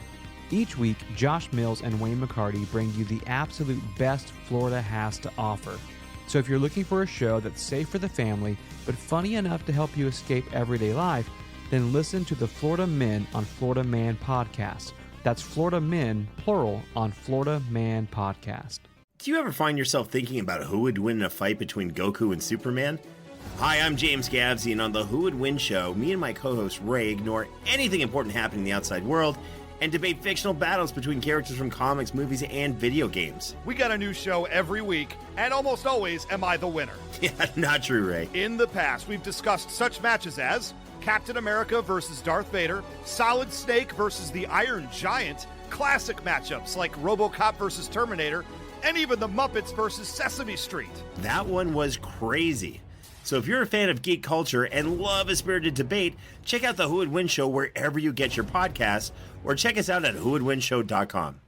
Speaker 12: Each week, Josh Mills and Wayne McCarty bring you the absolute best Florida has to offer. So if you're looking for a show that's safe for the family, but funny enough to help you escape everyday life, then listen to the Florida Men on Florida Man Podcast. That's Florida Men, plural, on Florida Man Podcast.
Speaker 13: Do you ever find yourself thinking about who would win in a fight between Goku and Superman? Hi, I'm James Gavsey, and on the Who Would Win show, me and my co-host Ray ignore anything important happening in the outside world and debate fictional battles between characters from comics, movies, and video games.
Speaker 14: We got a new show every week, and almost always am I the winner.
Speaker 13: Yeah, not true, Ray.
Speaker 14: In the past, we've discussed such matches as Captain America versus Darth Vader, Solid Snake versus the Iron Giant, classic matchups like RoboCop versus Terminator, and even the Muppets versus Sesame Street.
Speaker 13: That one was crazy. So if you're a fan of geek culture and love a spirited debate, check out the Who Would Win show wherever you get your podcasts, or check us out at whowouldwinshow.com.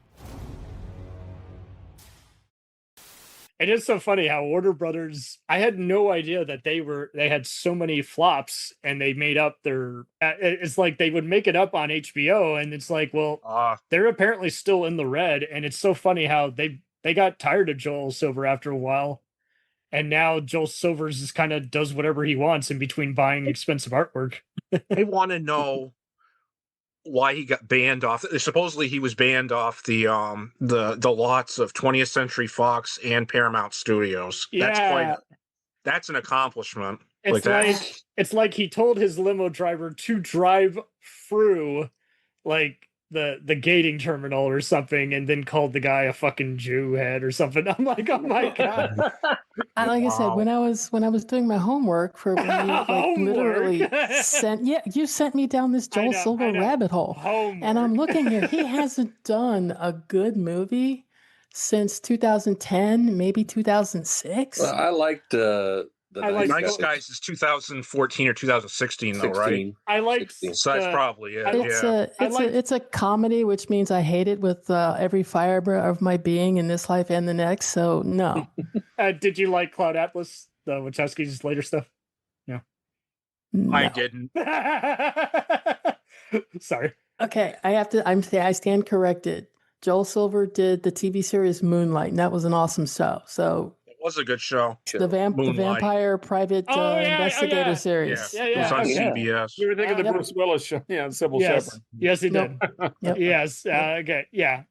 Speaker 5: It is so funny how Warner Brothers, I had no idea that they had so many flops and they made up it's like they would make it up on HBO and it's like, well, they're apparently still in the red. And it's so funny how they got tired of Joel Silver after a while. And now Joel Silver's just kind of does whatever he wants in between buying expensive artwork.
Speaker 7: I want to know why he got banned off. Supposedly he was banned off the lots of 20th Century Fox and Paramount Studios.
Speaker 5: Yeah.
Speaker 7: That's an accomplishment.
Speaker 5: It's like he told his limo driver to drive through like the gating terminal or something and then called the guy a fucking Jew head or something. I'm like, oh my God.
Speaker 15: Like I said, when I was doing my homework for when you literally you sent me down this Joel Silver rabbit hole. And I'm looking here, he hasn't done a good movie since 2010, maybe 2006.
Speaker 16: Well, I liked
Speaker 7: Nice Guys is 2014 or 2016 though, right?
Speaker 5: I like
Speaker 7: so that's probably it.
Speaker 15: It's a comedy, which means I hate it with every fiber of my being in this life and the next. So no.
Speaker 5: Did you like Cloud Atlas, the Wachowski's later stuff? No.
Speaker 7: I didn't.
Speaker 5: Sorry.
Speaker 15: Okay, I stand corrected. Joel Silver did the TV series Moonlight, and that was an awesome show. So
Speaker 7: was a good show.
Speaker 15: The vampire private investigator series.
Speaker 7: Yeah. It was on CBS.
Speaker 2: You were thinking the Bruce Willis show. Yeah, Sybil Shepherd.
Speaker 5: Yes, he did.
Speaker 15: Yep.
Speaker 5: Yes. Okay. Yeah.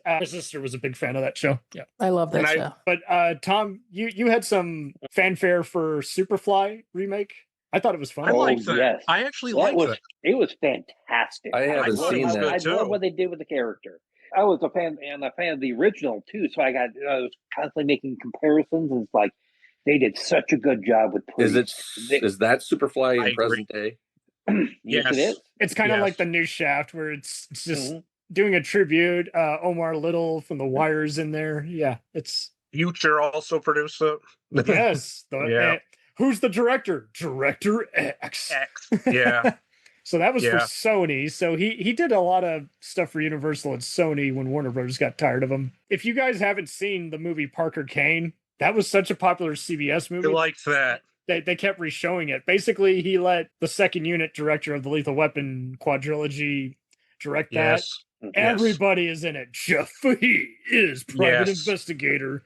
Speaker 5: My sister was a big fan of that show. Yeah.
Speaker 15: I love that show.
Speaker 5: But Tom, you had some fanfare for Superfly remake. I thought it was fun.
Speaker 7: I liked that. Yes. I actually liked it.
Speaker 17: It was fantastic.
Speaker 16: I haven't seen that.
Speaker 17: I love what they did with the character. I was a fan of the original too, so I was constantly making comparisons. And it's like they did such a good job with Priest.
Speaker 16: Is that Superfly in present day?
Speaker 17: Yes, it is.
Speaker 5: It's kind of like the new Shaft, where it's just doing a tribute. Omar Little from The Wire's in there. Yeah, it's
Speaker 7: Future also produced it.
Speaker 5: Yes. Who's the director? Director X.
Speaker 7: Yeah.
Speaker 5: So that was for Sony. So he did a lot of stuff for Universal and Sony when Warner Brothers got tired of him. If you guys haven't seen the movie Parker Kane, that was such a popular CBS movie.
Speaker 7: I liked that.
Speaker 5: They kept re-showing it. Basically, he let the second unit director of the Lethal Weapon quadrilogy direct that. Everybody is in it. Jeffy is private investigator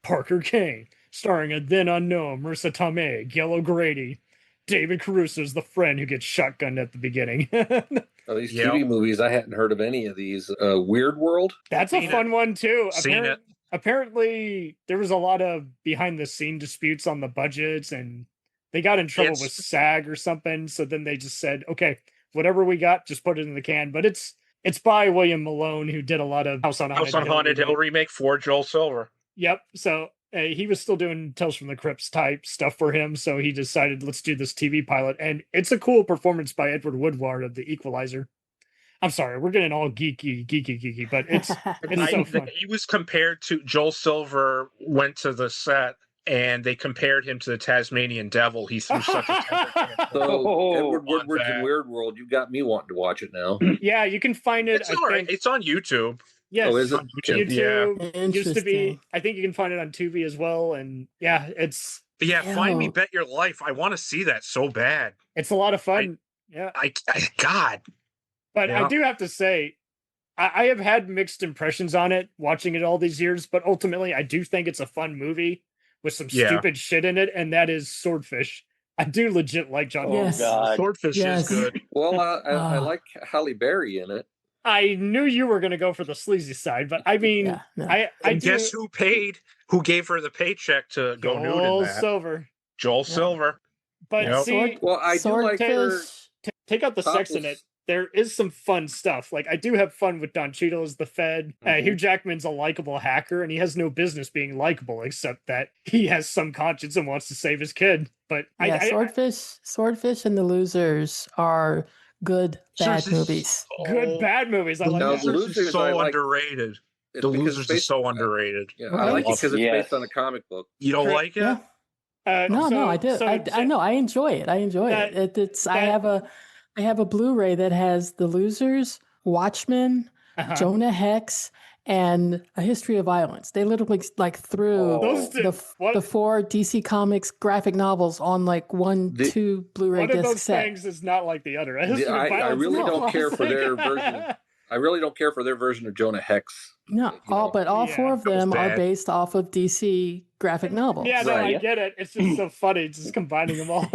Speaker 5: Parker Kane, starring a then unknown Marissa Tomei, Gail O'Grady. David Caruso is the friend who gets shotgunned at the beginning.
Speaker 16: These TV movies, I hadn't heard of any of these. Weird World?
Speaker 5: That's a fun one, too.
Speaker 7: Seen it.
Speaker 5: Apparently, there was a lot of behind-the-scene disputes on the budgets, and they got in trouble with SAG or something, so then they just said, okay, whatever we got, just put it in the can. But it's by William Malone, who did a lot of House on Haunted
Speaker 7: Hill remake for Joel Silver.
Speaker 5: Yep, so he was still doing Tales from the Crypts type stuff for him, so he decided, let's do this TV pilot. And it's a cool performance by Edward Woodward of The Equalizer. I'm sorry, we're getting all geeky, but it's so fun.
Speaker 7: He was compared to Joel Silver, went to the set, and they compared him to the Tasmanian Devil. He threw such a temper.
Speaker 16: So Edward Woodward's in Weird World. You got me wanting to watch it now.
Speaker 5: Yeah, you can find it.
Speaker 7: It's all right. It's on YouTube.
Speaker 5: Yes,
Speaker 16: is it?
Speaker 5: YouTube used to be. I think you can find it on Tubi as well. And yeah, it's.
Speaker 7: But yeah, Find Me, Bet Your Life. I want to see that so bad.
Speaker 5: It's a lot of fun.
Speaker 7: God.
Speaker 5: But I do have to say, I have had mixed impressions on it, watching it all these years. But ultimately, I do think it's a fun movie with some stupid shit in it, and that is Swordfish. I do legit like John.
Speaker 15: Yes.
Speaker 7: Swordfish is good.
Speaker 16: Well, I like Halle Berry in it.
Speaker 5: I knew you were going to go for the sleazy side, but I mean, I
Speaker 7: guess who gave her the paycheck to go nude in that?
Speaker 5: Silver.
Speaker 7: Joel Silver.
Speaker 5: But see,
Speaker 16: well, I do like her.
Speaker 5: Take out the sex in it. There is some fun stuff. Like, I do have fun with Don Cheadle as the Fed. Hugh Jackman's a likable hacker, and he has no business being likable, except that he has some conscience and wants to save his kid. But
Speaker 15: Swordfish and The Losers are good bad movies.
Speaker 5: Good bad movies. I like
Speaker 7: The
Speaker 5: that.
Speaker 7: Losers is so underrated. The Losers is so underrated.
Speaker 16: Yeah, I like it because it's based on a comic book.
Speaker 7: You don't like it?
Speaker 15: Yeah. No, I do. I know. I enjoy it. I have a Blu-ray that has The Losers, Watchmen, Jonah Hex, and A History of Violence. They literally threw the 4 DC Comics graphic novels on two Blu-ray disc set.
Speaker 5: One of those things is not like the other.
Speaker 16: I really don't care for their version. I really don't care for their version of Jonah Hex.
Speaker 15: No, all 4 of them are based off of DC graphic novels.
Speaker 5: Yeah, no, I get it. It's just so funny just combining them all.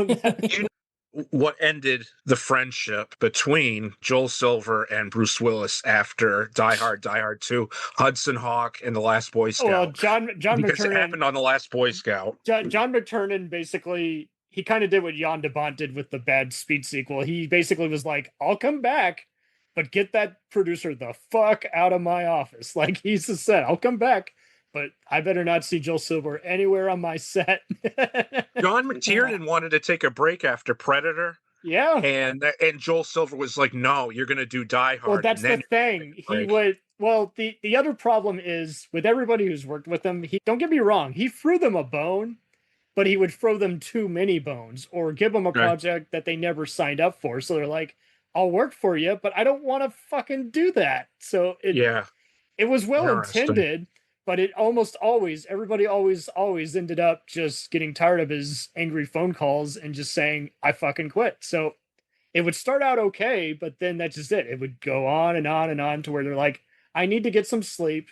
Speaker 7: What ended the friendship between Joel Silver and Bruce Willis after Die Hard 2, Hudson Hawk, and The Last Boy Scout?
Speaker 5: Well, John
Speaker 7: because
Speaker 5: McTiernan,
Speaker 7: it happened on The Last Boy Scout.
Speaker 5: John McTiernan basically, he kind of did what Jan de Bont did with the bad Speed sequel. He basically was like, I'll come back, but get that producer the fuck out of my office. Like, he just said, I'll come back, but I better not see Joel Silver anywhere on my set.
Speaker 7: John McTiernan wanted to take a break after Predator.
Speaker 5: Yeah.
Speaker 7: And Joel Silver was like, no, you're going to do Die Hard.
Speaker 5: Well, that's the thing. The other problem is with everybody who's worked with him, don't get me wrong, he threw them a bone, but he would throw them too many bones or give them a project that they never signed up for. So they're like, I'll work for you, but I don't want to fucking do that. So it was well intended. But it almost always, everybody always ended up just getting tired of his angry phone calls and just saying, I fucking quit. So it would start out okay, but then that's just it. It would go on and on and on to where they're like, I need to get some sleep.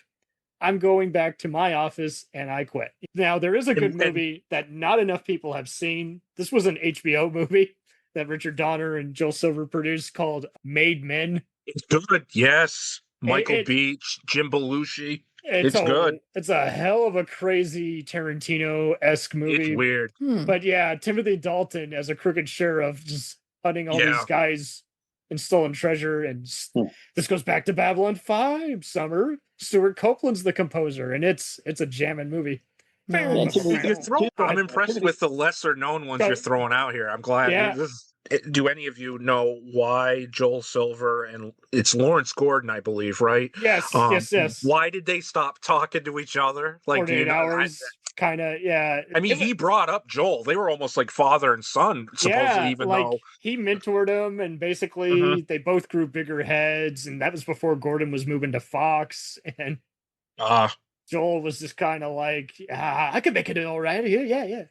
Speaker 5: I'm going back to my office and I quit. Now, there is a good movie that not enough people have seen. This was an HBO movie that Richard Donner and Joel Silver produced called Made Men.
Speaker 7: It's good. Yes. Michael Beach, Jim Belushi. It's good.
Speaker 5: It's a hell of a crazy Tarantino-esque movie.
Speaker 7: It's weird.
Speaker 5: But yeah, Timothy Dalton as a crooked sheriff just hunting all these guys and stolen treasure. And this goes back to Babylon 5 summer. Stuart Copeland's the composer, and it's a jamming movie.
Speaker 7: I'm impressed with the lesser known ones you're throwing out here. I'm glad.
Speaker 5: Yeah.
Speaker 7: Do any of you know why Joel Silver and it's Lawrence Gordon, I believe, right?
Speaker 5: Yes, yes.
Speaker 7: Why did they stop talking to each other?
Speaker 5: 48 hours, kind of, yeah.
Speaker 7: I mean, he brought up Joel. They were almost like father and son, supposedly, even though
Speaker 5: he mentored him, and basically they both grew bigger heads, and that was before Gordon was moving to Fox, and Joel was just kind of like, I could make it all right. Yeah.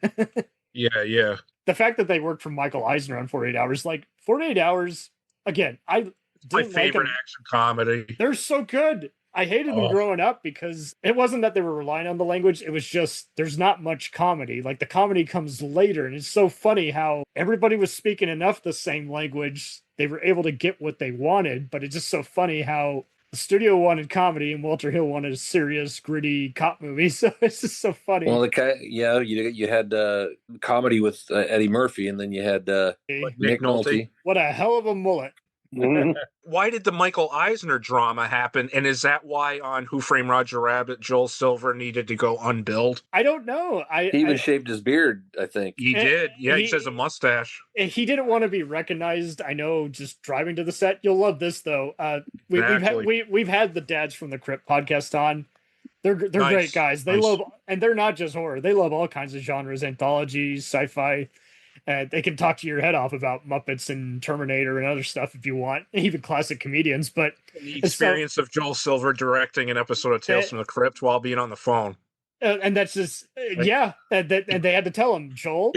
Speaker 7: Yeah.
Speaker 5: The fact that they worked for Michael Eisner on 48 Hours, 48 Hours, again,
Speaker 7: my favorite action comedy.
Speaker 5: They're so good. I hated them growing up because it wasn't that they were relying on the language. It was just, there's not much comedy. Like, the comedy comes later, and it's so funny how everybody was speaking enough the same language. They were able to get what they wanted, but it's just so funny how the studio wanted comedy and Walter Hill wanted a serious, gritty cop movie. So it's just so funny.
Speaker 16: Well, you had comedy with Eddie Murphy, and then you had Nick Nolte.
Speaker 5: What a hell of a mullet.
Speaker 7: Why did the Michael Eisner drama happen? And is that why on Who Framed Roger Rabbit, Joel Silver needed to go unbilled?
Speaker 5: I don't know.
Speaker 16: He even shaved his beard, I think.
Speaker 7: He did. Yeah, he has a mustache.
Speaker 5: He didn't want to be recognized. I know, just driving to the set. You'll love this, though. We've had the Dads from the Crypt podcast on. They're great guys. They love, and they're not just horror. They love all kinds of genres, anthologies, sci-fi. They can talk to your head off about Muppets and Terminator and other stuff if you want, even classic comedians. But
Speaker 7: the experience of Joel Silver directing an episode of Tales from the Crypt while being on the phone.
Speaker 5: And that's just, and they had to tell him, Joel,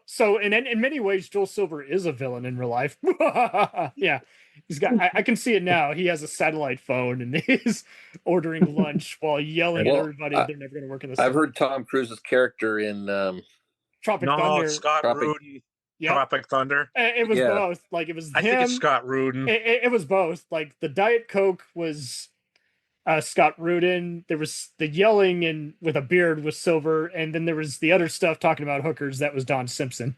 Speaker 5: so in many ways, Joel Silver is a villain in real life. Yeah. He's got. I can see it now. He has a satellite phone and he's ordering lunch while yelling at everybody. They're never going to work in the.
Speaker 16: I've heard Tom Cruise's character in
Speaker 5: Tropic Thunder.
Speaker 7: Scott Rudin.
Speaker 5: Yep.
Speaker 7: Tropic Thunder.
Speaker 5: It was both. Like it was.
Speaker 7: I think it's Scott Rudin.
Speaker 5: It was both. Like the Diet Coke was Scott Rudin. There was the yelling and with a beard was Silver, and then there was the other stuff talking about hookers that was Don Simpson.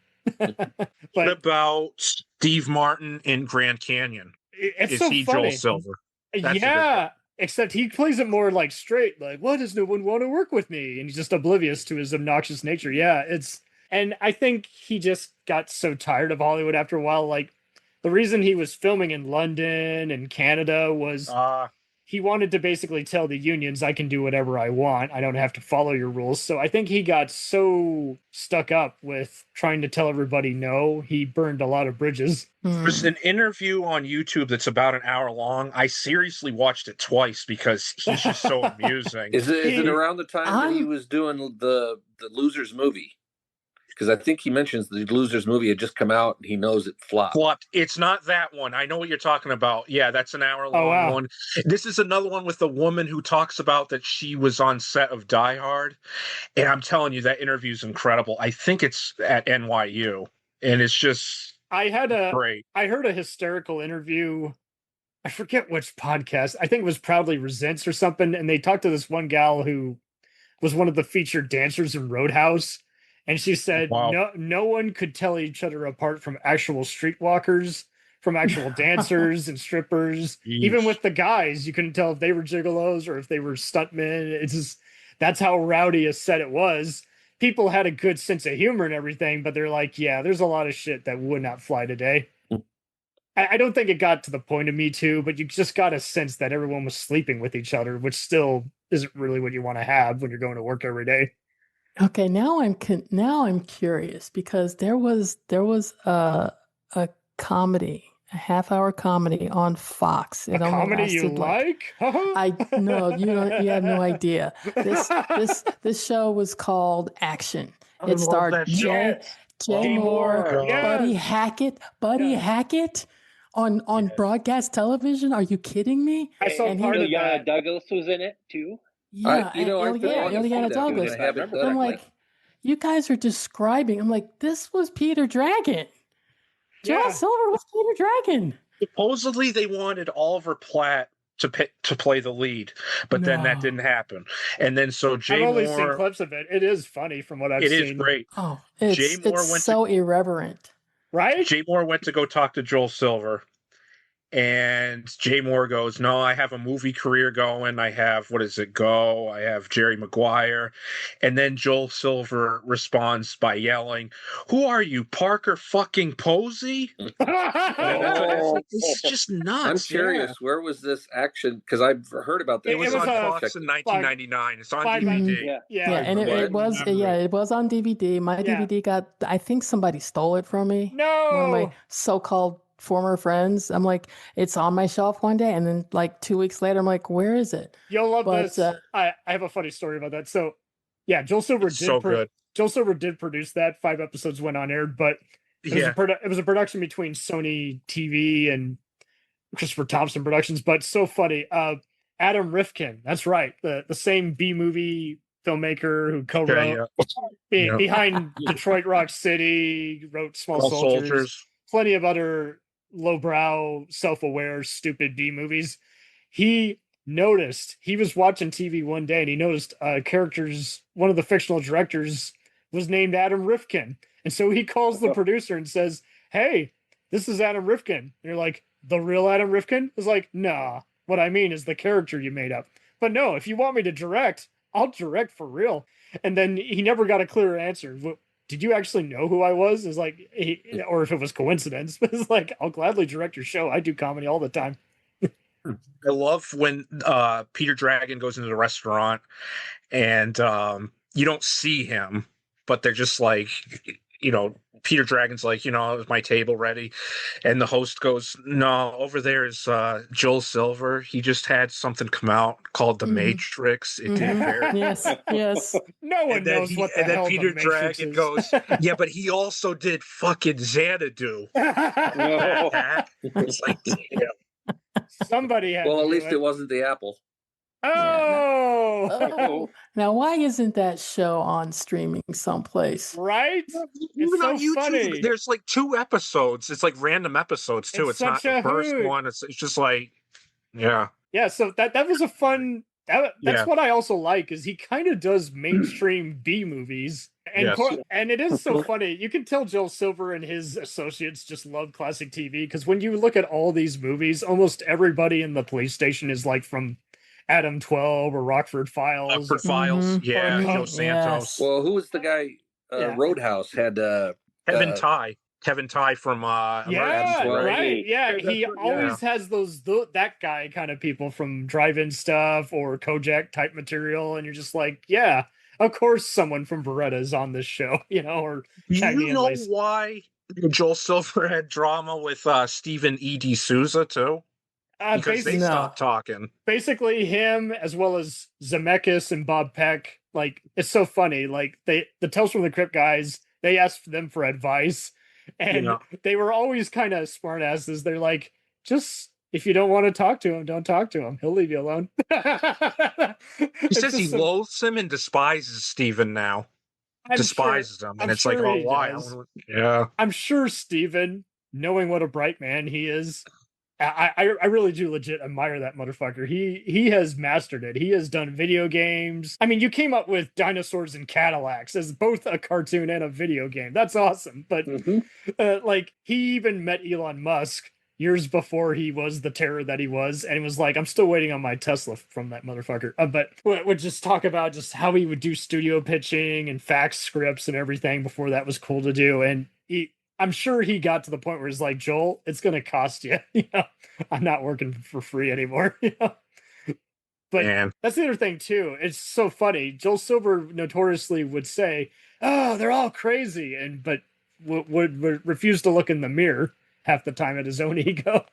Speaker 7: What about Steve Martin in Grand Canyon?
Speaker 5: Is so
Speaker 7: he
Speaker 5: funny.
Speaker 7: Joel Silver?
Speaker 5: Yeah, except he plays it more like straight, like, why does no one want to work with me? And he's just oblivious to his obnoxious nature. Yeah, and I think he just got so tired of Hollywood after a while. Like, the reason he was filming in London and Canada was he wanted to basically tell the unions, I can do whatever I want. I don't have to follow your rules. So I think he got so stuck up with trying to tell everybody no, he burned a lot of bridges.
Speaker 7: There's an interview on YouTube that's about an hour long. I seriously watched it twice because he's just so amusing.
Speaker 16: Is it around the time that he was doing the Losers movie? Because I think he mentions the Losers movie had just come out and he knows it flopped.
Speaker 7: It's not that one. I know what you're talking about. Yeah, that's an hour-long one. This is another one with a woman who talks about that she was on set of Die Hard. And I'm telling you, that interview is incredible. I think it's at NYU. And it's just great.
Speaker 5: I heard a hysterical interview. I forget which podcast. I think it was Proudly Resents or something. And they talked to this one gal who was one of the featured dancers in Roadhouse. And she said, no one could tell each other apart from actual streetwalkers, from actual dancers and strippers. Yeesh. Even with the guys, you couldn't tell if they were gigolos or if they were stuntmen. It's just, that's how rowdy a set it was. People had a good sense of humor and everything, but they're like, yeah, there's a lot of shit that would not fly today. I don't think it got to the point of Me Too, but you just got a sense that everyone was sleeping with each other, which still isn't really what you want to have when you're going to work every day.
Speaker 15: Okay, now I'm curious because there was a comedy, a half-hour comedy on Fox.
Speaker 5: It only comedy you like?
Speaker 15: I no, you have no idea. This show was called Action. It starred Jay Moore, Buddy Hackett on broadcast television. Are you kidding me?
Speaker 17: I saw part of that. Douglas was in it too.
Speaker 15: Yeah, Ileana Douglas. I'm like, you guys are describing. I'm like, this was Peter Dragon. Joel Silver was Peter Dragon.
Speaker 7: Supposedly, they wanted Oliver Platt to play the lead, but then that didn't happen. And then Jay Moore.
Speaker 5: I've only seen clips of it. It is funny from what I've seen.
Speaker 7: It is great.
Speaker 15: Oh, it's so irreverent,
Speaker 5: right?
Speaker 7: Jay Moore went to go talk to Joel Silver. And Jay Moore goes, no, I have a movie career going. I have, I have Jerry Maguire. And then Joel Silver responds by yelling, who are you, Parker fucking Posey? It's just nuts.
Speaker 16: I'm curious, where was this action? Because I've heard about that.
Speaker 7: It was on Fox in 1999. It's on DVD.
Speaker 15: And it was on DVD. My DVD got, I think somebody stole it from me.
Speaker 5: No!
Speaker 15: One of my so-called former friends. I'm like, it's on my shelf one day, and then like 2 weeks later, I'm like, where is it?
Speaker 5: You'll love this. I have a funny story about that. So, yeah, Joel Silver did produce that. 5 episodes went on air, but it was a production between Sony TV and Christopher Thompson Productions. But so funny. Adam Rifkin, that's right, the same B movie filmmaker who co-wrote behind Detroit Rock City, wrote Small Soldiers. Plenty of other lowbrow, self-aware, stupid B movies. He was watching TV one day and he noticed one of the fictional directors was named Adam Rifkin. And so he calls the producer and says, hey, this is Adam Rifkin. And you're like, the real Adam Rifkin? Is like, nah, what I mean is the character you made up. But no, if you want me to direct, I'll direct for real. And then he never got a clear answer. Did you actually know who I was? It's like, or if it was coincidence, but it's like, I'll gladly direct your show. I do comedy all the time.
Speaker 7: I love when Peter Dragon goes into the restaurant and you don't see him, but they're just like, Peter Dragon's like, is my table ready? And the host goes, no, over there is Joel Silver. He just had something come out called The Matrix. It did very
Speaker 15: yes.
Speaker 5: No one knows what the hell
Speaker 7: then Peter
Speaker 5: the Matrix
Speaker 7: Dragon
Speaker 5: is.
Speaker 7: goes, yeah, but he also did fucking Xanadu. It's like, damn.
Speaker 5: Somebody had
Speaker 16: Well,
Speaker 5: to
Speaker 16: at
Speaker 5: do
Speaker 16: least
Speaker 5: it.
Speaker 16: it wasn't the Apple.
Speaker 5: Oh.
Speaker 15: Now, why isn't that show on streaming someplace?
Speaker 5: Right?
Speaker 7: Even
Speaker 5: so
Speaker 7: on YouTube,
Speaker 5: funny.
Speaker 7: there's like 2 episodes. It's like random episodes too.
Speaker 5: It's
Speaker 7: It's not
Speaker 5: such
Speaker 7: the
Speaker 5: a
Speaker 7: first
Speaker 5: hoot.
Speaker 7: one. It's just like, yeah.
Speaker 5: Yeah, so that was a fun. That's
Speaker 7: Yeah.
Speaker 5: what I also like is he kind of does mainstream B movies, and
Speaker 7: Yes.
Speaker 5: and it is so funny. You can tell Joel Silver and his associates just love classic TV because when you look at all these movies, almost everybody in the police station is like from Adam 12 or Rockford Files.
Speaker 7: Rockford Files, yeah, Joe Santos.
Speaker 16: Well, who was the guy? Roadhouse had
Speaker 7: Kevin Tighe from
Speaker 5: Yeah,
Speaker 7: Emergency,
Speaker 5: right. Yeah, he
Speaker 7: that's right,
Speaker 5: always has that guy kind of people from drive-in stuff or Kojak type material, and you're just like, yeah, of course, someone from Beretta is on this show, or
Speaker 7: Do
Speaker 5: Cagney
Speaker 7: you
Speaker 5: and
Speaker 7: know
Speaker 5: Lacey.
Speaker 7: why Joel Silver had drama with Stephen E. D'Souza too? Because they stopped talking.
Speaker 5: Basically, him as well as Zemeckis and Bob Peck. Like, it's so funny. Like the Tales from the Crypt guys, they asked them for advice, and they were always kind of smart asses. They're like, just if you don't want to talk to him, don't talk to him. He'll leave you alone.
Speaker 7: He says he loathes him and despises Stephen now. Despises him, and
Speaker 5: I'm
Speaker 7: it's
Speaker 5: sure
Speaker 7: like, oh,
Speaker 5: he
Speaker 7: why?
Speaker 5: does.
Speaker 7: Yeah.
Speaker 5: I'm sure Steven, knowing what a bright man he is, I really do legit admire that motherfucker. He has mastered it. He has done video games. I mean, you came up with Dinosaurs and Cadillacs as both a cartoon and a video game. That's awesome. But like, he even met Elon Musk years before he was the terror that he was, and he was like, I'm still waiting on my Tesla from that motherfucker. But would just talk about just how he would do studio pitching and fax scripts and everything before that was cool to do. And I'm sure he got to the point where he's like, Joel, it's going to cost you. I'm not working for free anymore. But that's the other thing too. It's so funny. Joel Silver notoriously would say, "Oh, they're all crazy," but would refuse to look in the mirror half the time at his own ego.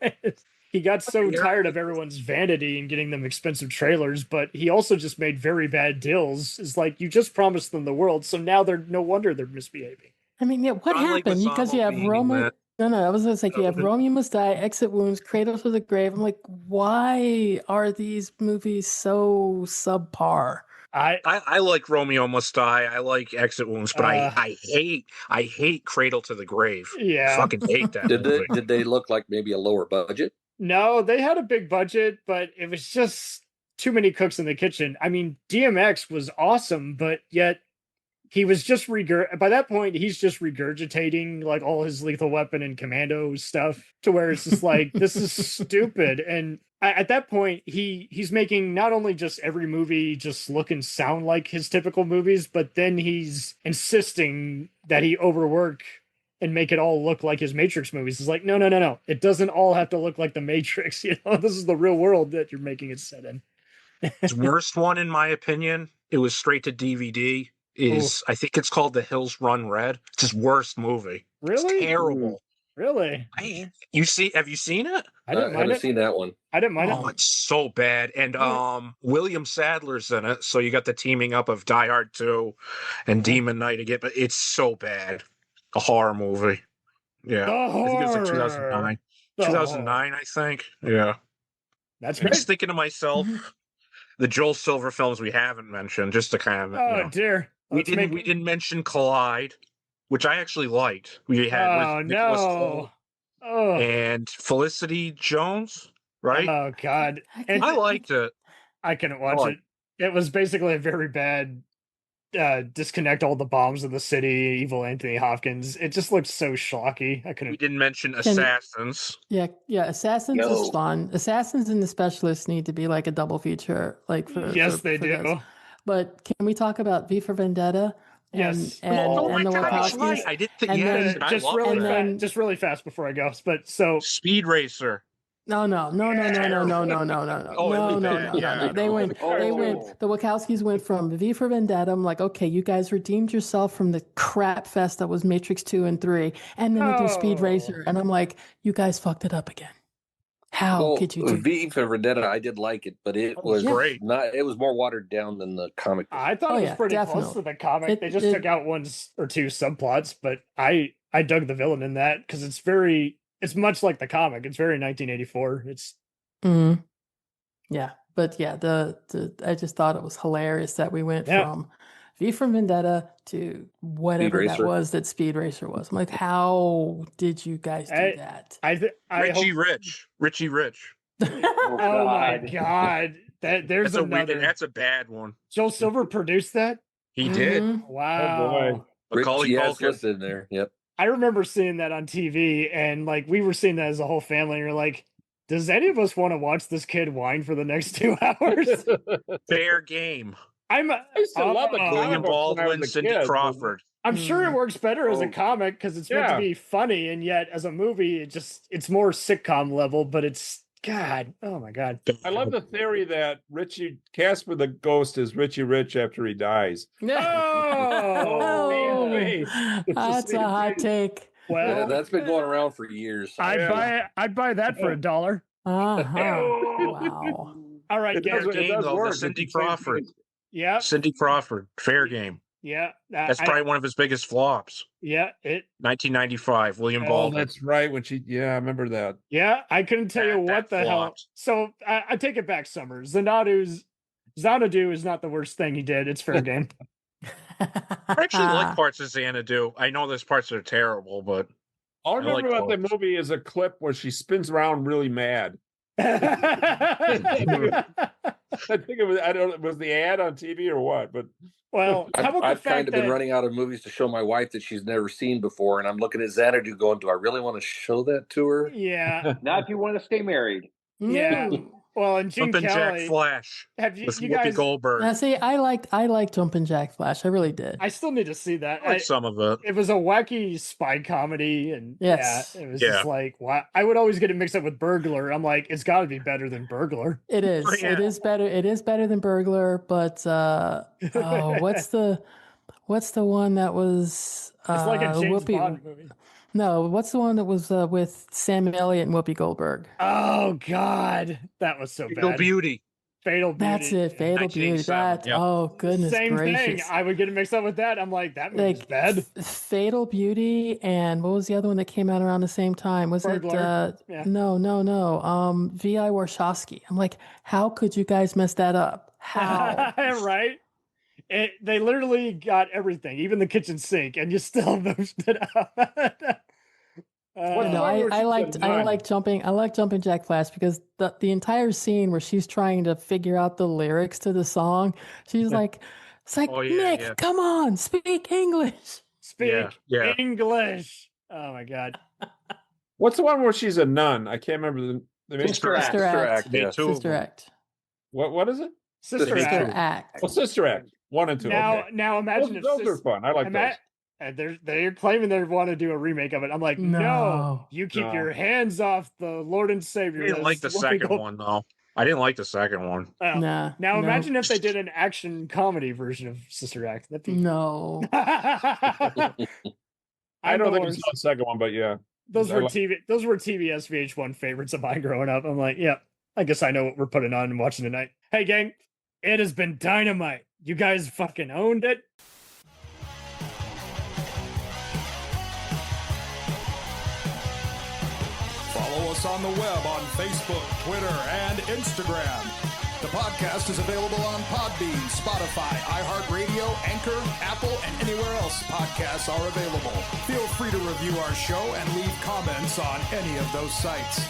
Speaker 5: He got so tired of everyone's vanity and getting them expensive trailers, but he also just made very bad deals. It's like, you just promised them the world, so now no wonder they're misbehaving.
Speaker 15: I mean, yeah, what happened? Because you have Roma. No, I was going to say, you have Rome, You Must Die, Exit Wounds, Cradle to the Grave. I'm like, why are these movies so subpar?
Speaker 7: I like Romeo Must Die. I like Exit Wounds, but I hate Cradle to the Grave.
Speaker 5: Yeah,
Speaker 7: I fucking hate that.
Speaker 16: Did they look like maybe a lower budget?
Speaker 5: No, they had a big budget, but it was just too many cooks in the kitchen. I mean, DMX was awesome, but yet he was just by that point, he's just regurgitating like all his Lethal Weapon and Commando stuff to where it's just like, this is stupid. And at that point, he's making not only just every movie just look and sound like his typical movies, but then he's insisting that he overwork and make it all look like his Matrix movies. It's like, no. It doesn't all have to look like the Matrix. This is the real world that you're making it set in.
Speaker 7: His worst one, in my opinion, it was straight to DVD. I think it's called The Hills Run Red. It's his worst movie.
Speaker 5: Really?
Speaker 7: It's terrible.
Speaker 5: Really?
Speaker 7: Have you seen it?
Speaker 5: I haven't
Speaker 16: seen that one.
Speaker 5: I didn't mind it.
Speaker 7: Oh, it's so bad. And William Sadler's in it, so you got the teaming up of Die Hard 2 and Demon Knight again, but it's so bad. A horror movie. Yeah. I think it was like 2009. 2009, I think. Yeah.
Speaker 5: That's
Speaker 7: I'm just thinking to myself, the Joel Silver films we haven't mentioned, just to kind of.
Speaker 5: Oh dear.
Speaker 7: We didn't mention Collide, which I actually liked. We had with Nicholas Cole and Felicity Jones, right?
Speaker 5: Oh God. And
Speaker 7: I liked it.
Speaker 5: I couldn't watch it. It was basically a very bad disconnect all the bombs of the city, evil Anthony Hopkins. It just looked so schlocky. I couldn't.
Speaker 7: We didn't mention Assassins.
Speaker 15: Yeah, Assassins is fun. Assassins and The Specialist need to be like a double feature. They do. This. But can we talk about V for Vendetta?
Speaker 5: Yes.
Speaker 15: And the Wachowskis?
Speaker 7: I did think.
Speaker 5: Just really fast before I go. But so
Speaker 7: Speed Racer.
Speaker 15: No. They went. The Wachowskis went from V for Vendetta. I'm like, okay, you guys redeemed yourself from the crap fest that was Matrix 2 and 3, and then we do Speed Racer, and I'm like, you guys fucked it up again. How could you do
Speaker 16: V for Vendetta? I did like it, but it was
Speaker 7: great.
Speaker 16: It was more watered down than the comic.
Speaker 5: I thought it was pretty close to the comic. They just took out one or two subplots, but I dug the villain in that because it's much like the comic. It's very 1984. It's
Speaker 15: but I just thought it was hilarious that we went from V for Vendetta to whatever that was that Speed Racer was. I'm like, how did you guys do that?
Speaker 7: Richie Rich.
Speaker 5: Oh my God. That's
Speaker 7: a bad one.
Speaker 5: Joel Silver produced that?
Speaker 7: He did.
Speaker 5: Wow.
Speaker 7: Oh boy. Macaulay Culkin.
Speaker 16: in there. Yep.
Speaker 5: I remember seeing that on TV, and like we were seeing that as a whole family, and you're like, does any of us want to watch this kid whine for the next 2 hours?
Speaker 7: Fair game.
Speaker 18: I used to love the
Speaker 7: William Baldwin, Cindy Crawford.
Speaker 5: I'm sure it works better as a comic because it's meant to be funny, and yet as a movie, it's more sitcom level. But it's oh my God.
Speaker 18: I love the theory that Casper the Ghost is Richie Rich after he dies.
Speaker 15: That's a hot take.
Speaker 16: Well, that's been going around for years.
Speaker 5: I'd buy that for $1.
Speaker 15: Wow.
Speaker 5: All right,
Speaker 7: Cindy Crawford.
Speaker 5: Yeah.
Speaker 7: Cindy Crawford. Fair game.
Speaker 5: Yeah.
Speaker 7: That's probably one of his biggest flops.
Speaker 5: Yeah.
Speaker 7: 1995, William Baldwin.
Speaker 18: That's right. I remember that.
Speaker 5: Yeah. I couldn't tell you what the hell. So I take it back, Summer. Xanadu is not the worst thing he did. It's fair game.
Speaker 7: I actually like parts of Xanadu. I know there's parts that are terrible, but
Speaker 18: all I remember about the movie is a clip where she spins around really mad. I think it was. I don't know. Was the ad on TV or what? But
Speaker 5: well,
Speaker 16: I've kind of been running out of movies to show my wife that she's never seen before, and I'm looking at Xanadu, going, "Do I really want to show that to her?"
Speaker 5: Yeah.
Speaker 17: Not if you want to stay married.
Speaker 5: Yeah. Well, and Gene
Speaker 7: Jumpin'
Speaker 5: Kelly.
Speaker 7: Jack Flash.
Speaker 5: Have you
Speaker 7: with
Speaker 5: guys?
Speaker 7: Whoopi Goldberg.
Speaker 15: Now, see, I liked Jumpin' Jack Flash. I really did.
Speaker 5: I still need to see that.
Speaker 7: I like some of it.
Speaker 5: It was a wacky spy comedy, and it was just like, wow. I would always get it mixed up with Burglar. I'm like, it's got to be better than Burglar.
Speaker 15: It is.
Speaker 5: Yeah.
Speaker 15: It is better. It is better than Burglar. But what's the one that was?
Speaker 5: It's like a James Bond movie.
Speaker 15: No, what's the one that was with Sam Elliott and Whoopi Goldberg?
Speaker 5: Oh God, that was so bad.
Speaker 7: Fatal Beauty.
Speaker 15: That's it. Fatal Beauty. That. Yep. Oh goodness
Speaker 5: Same
Speaker 15: gracious.
Speaker 5: thing. I would get it mixed up with that. I'm like, that movie's bad.
Speaker 15: Fatal Beauty, and what was the other one that came out around the same time? Was
Speaker 5: Burglar.
Speaker 15: No. V.I. Warshawski. I'm like, how could you guys mess that up? How?
Speaker 5: Right. They literally got everything, even the kitchen sink, and you still moved it up.
Speaker 15: I like Jumping Jack Flash because the entire scene where she's trying to figure out the lyrics to the song, she's like, it's like, Nick, come on, speak English.
Speaker 5: Speak English. Oh my God.
Speaker 18: What's the one where she's a nun? I can't remember the name.
Speaker 15: Sister Act. Sister Act.
Speaker 18: What is it?
Speaker 5: Sister
Speaker 15: Act.
Speaker 18: Well, Sister Act. 1 and 2.
Speaker 5: Now imagine
Speaker 18: those are fun. I like those.
Speaker 5: They're claiming they want to do a remake of it. I'm like, no, you keep your hands off the Lord and Savior.
Speaker 7: I didn't like the second one though. I didn't like the second one.
Speaker 15: Nah.
Speaker 5: Now imagine if they did an action comedy version of Sister Act. That'd be...
Speaker 15: No.
Speaker 18: I don't think it's the second one, but yeah.
Speaker 5: Those were TBS VH1 favorites of mine growing up. I'm like, yeah, I guess I know what we're putting on and watching tonight. Hey gang, it has been dynamite. You guys fucking owned it.
Speaker 19: Follow us on the web on Facebook, Twitter, and Instagram. The podcast is available on Podbean, Spotify, iHeartRadio, Anchor, Apple, and anywhere else podcasts are available. Feel free to review our show and leave comments on any of those sites.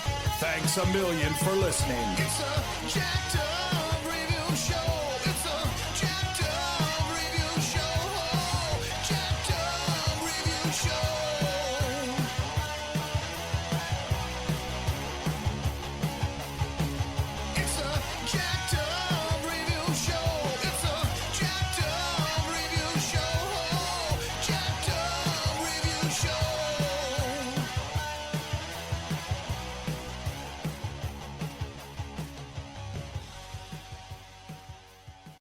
Speaker 19: Thanks a million for listening. It's a jacked up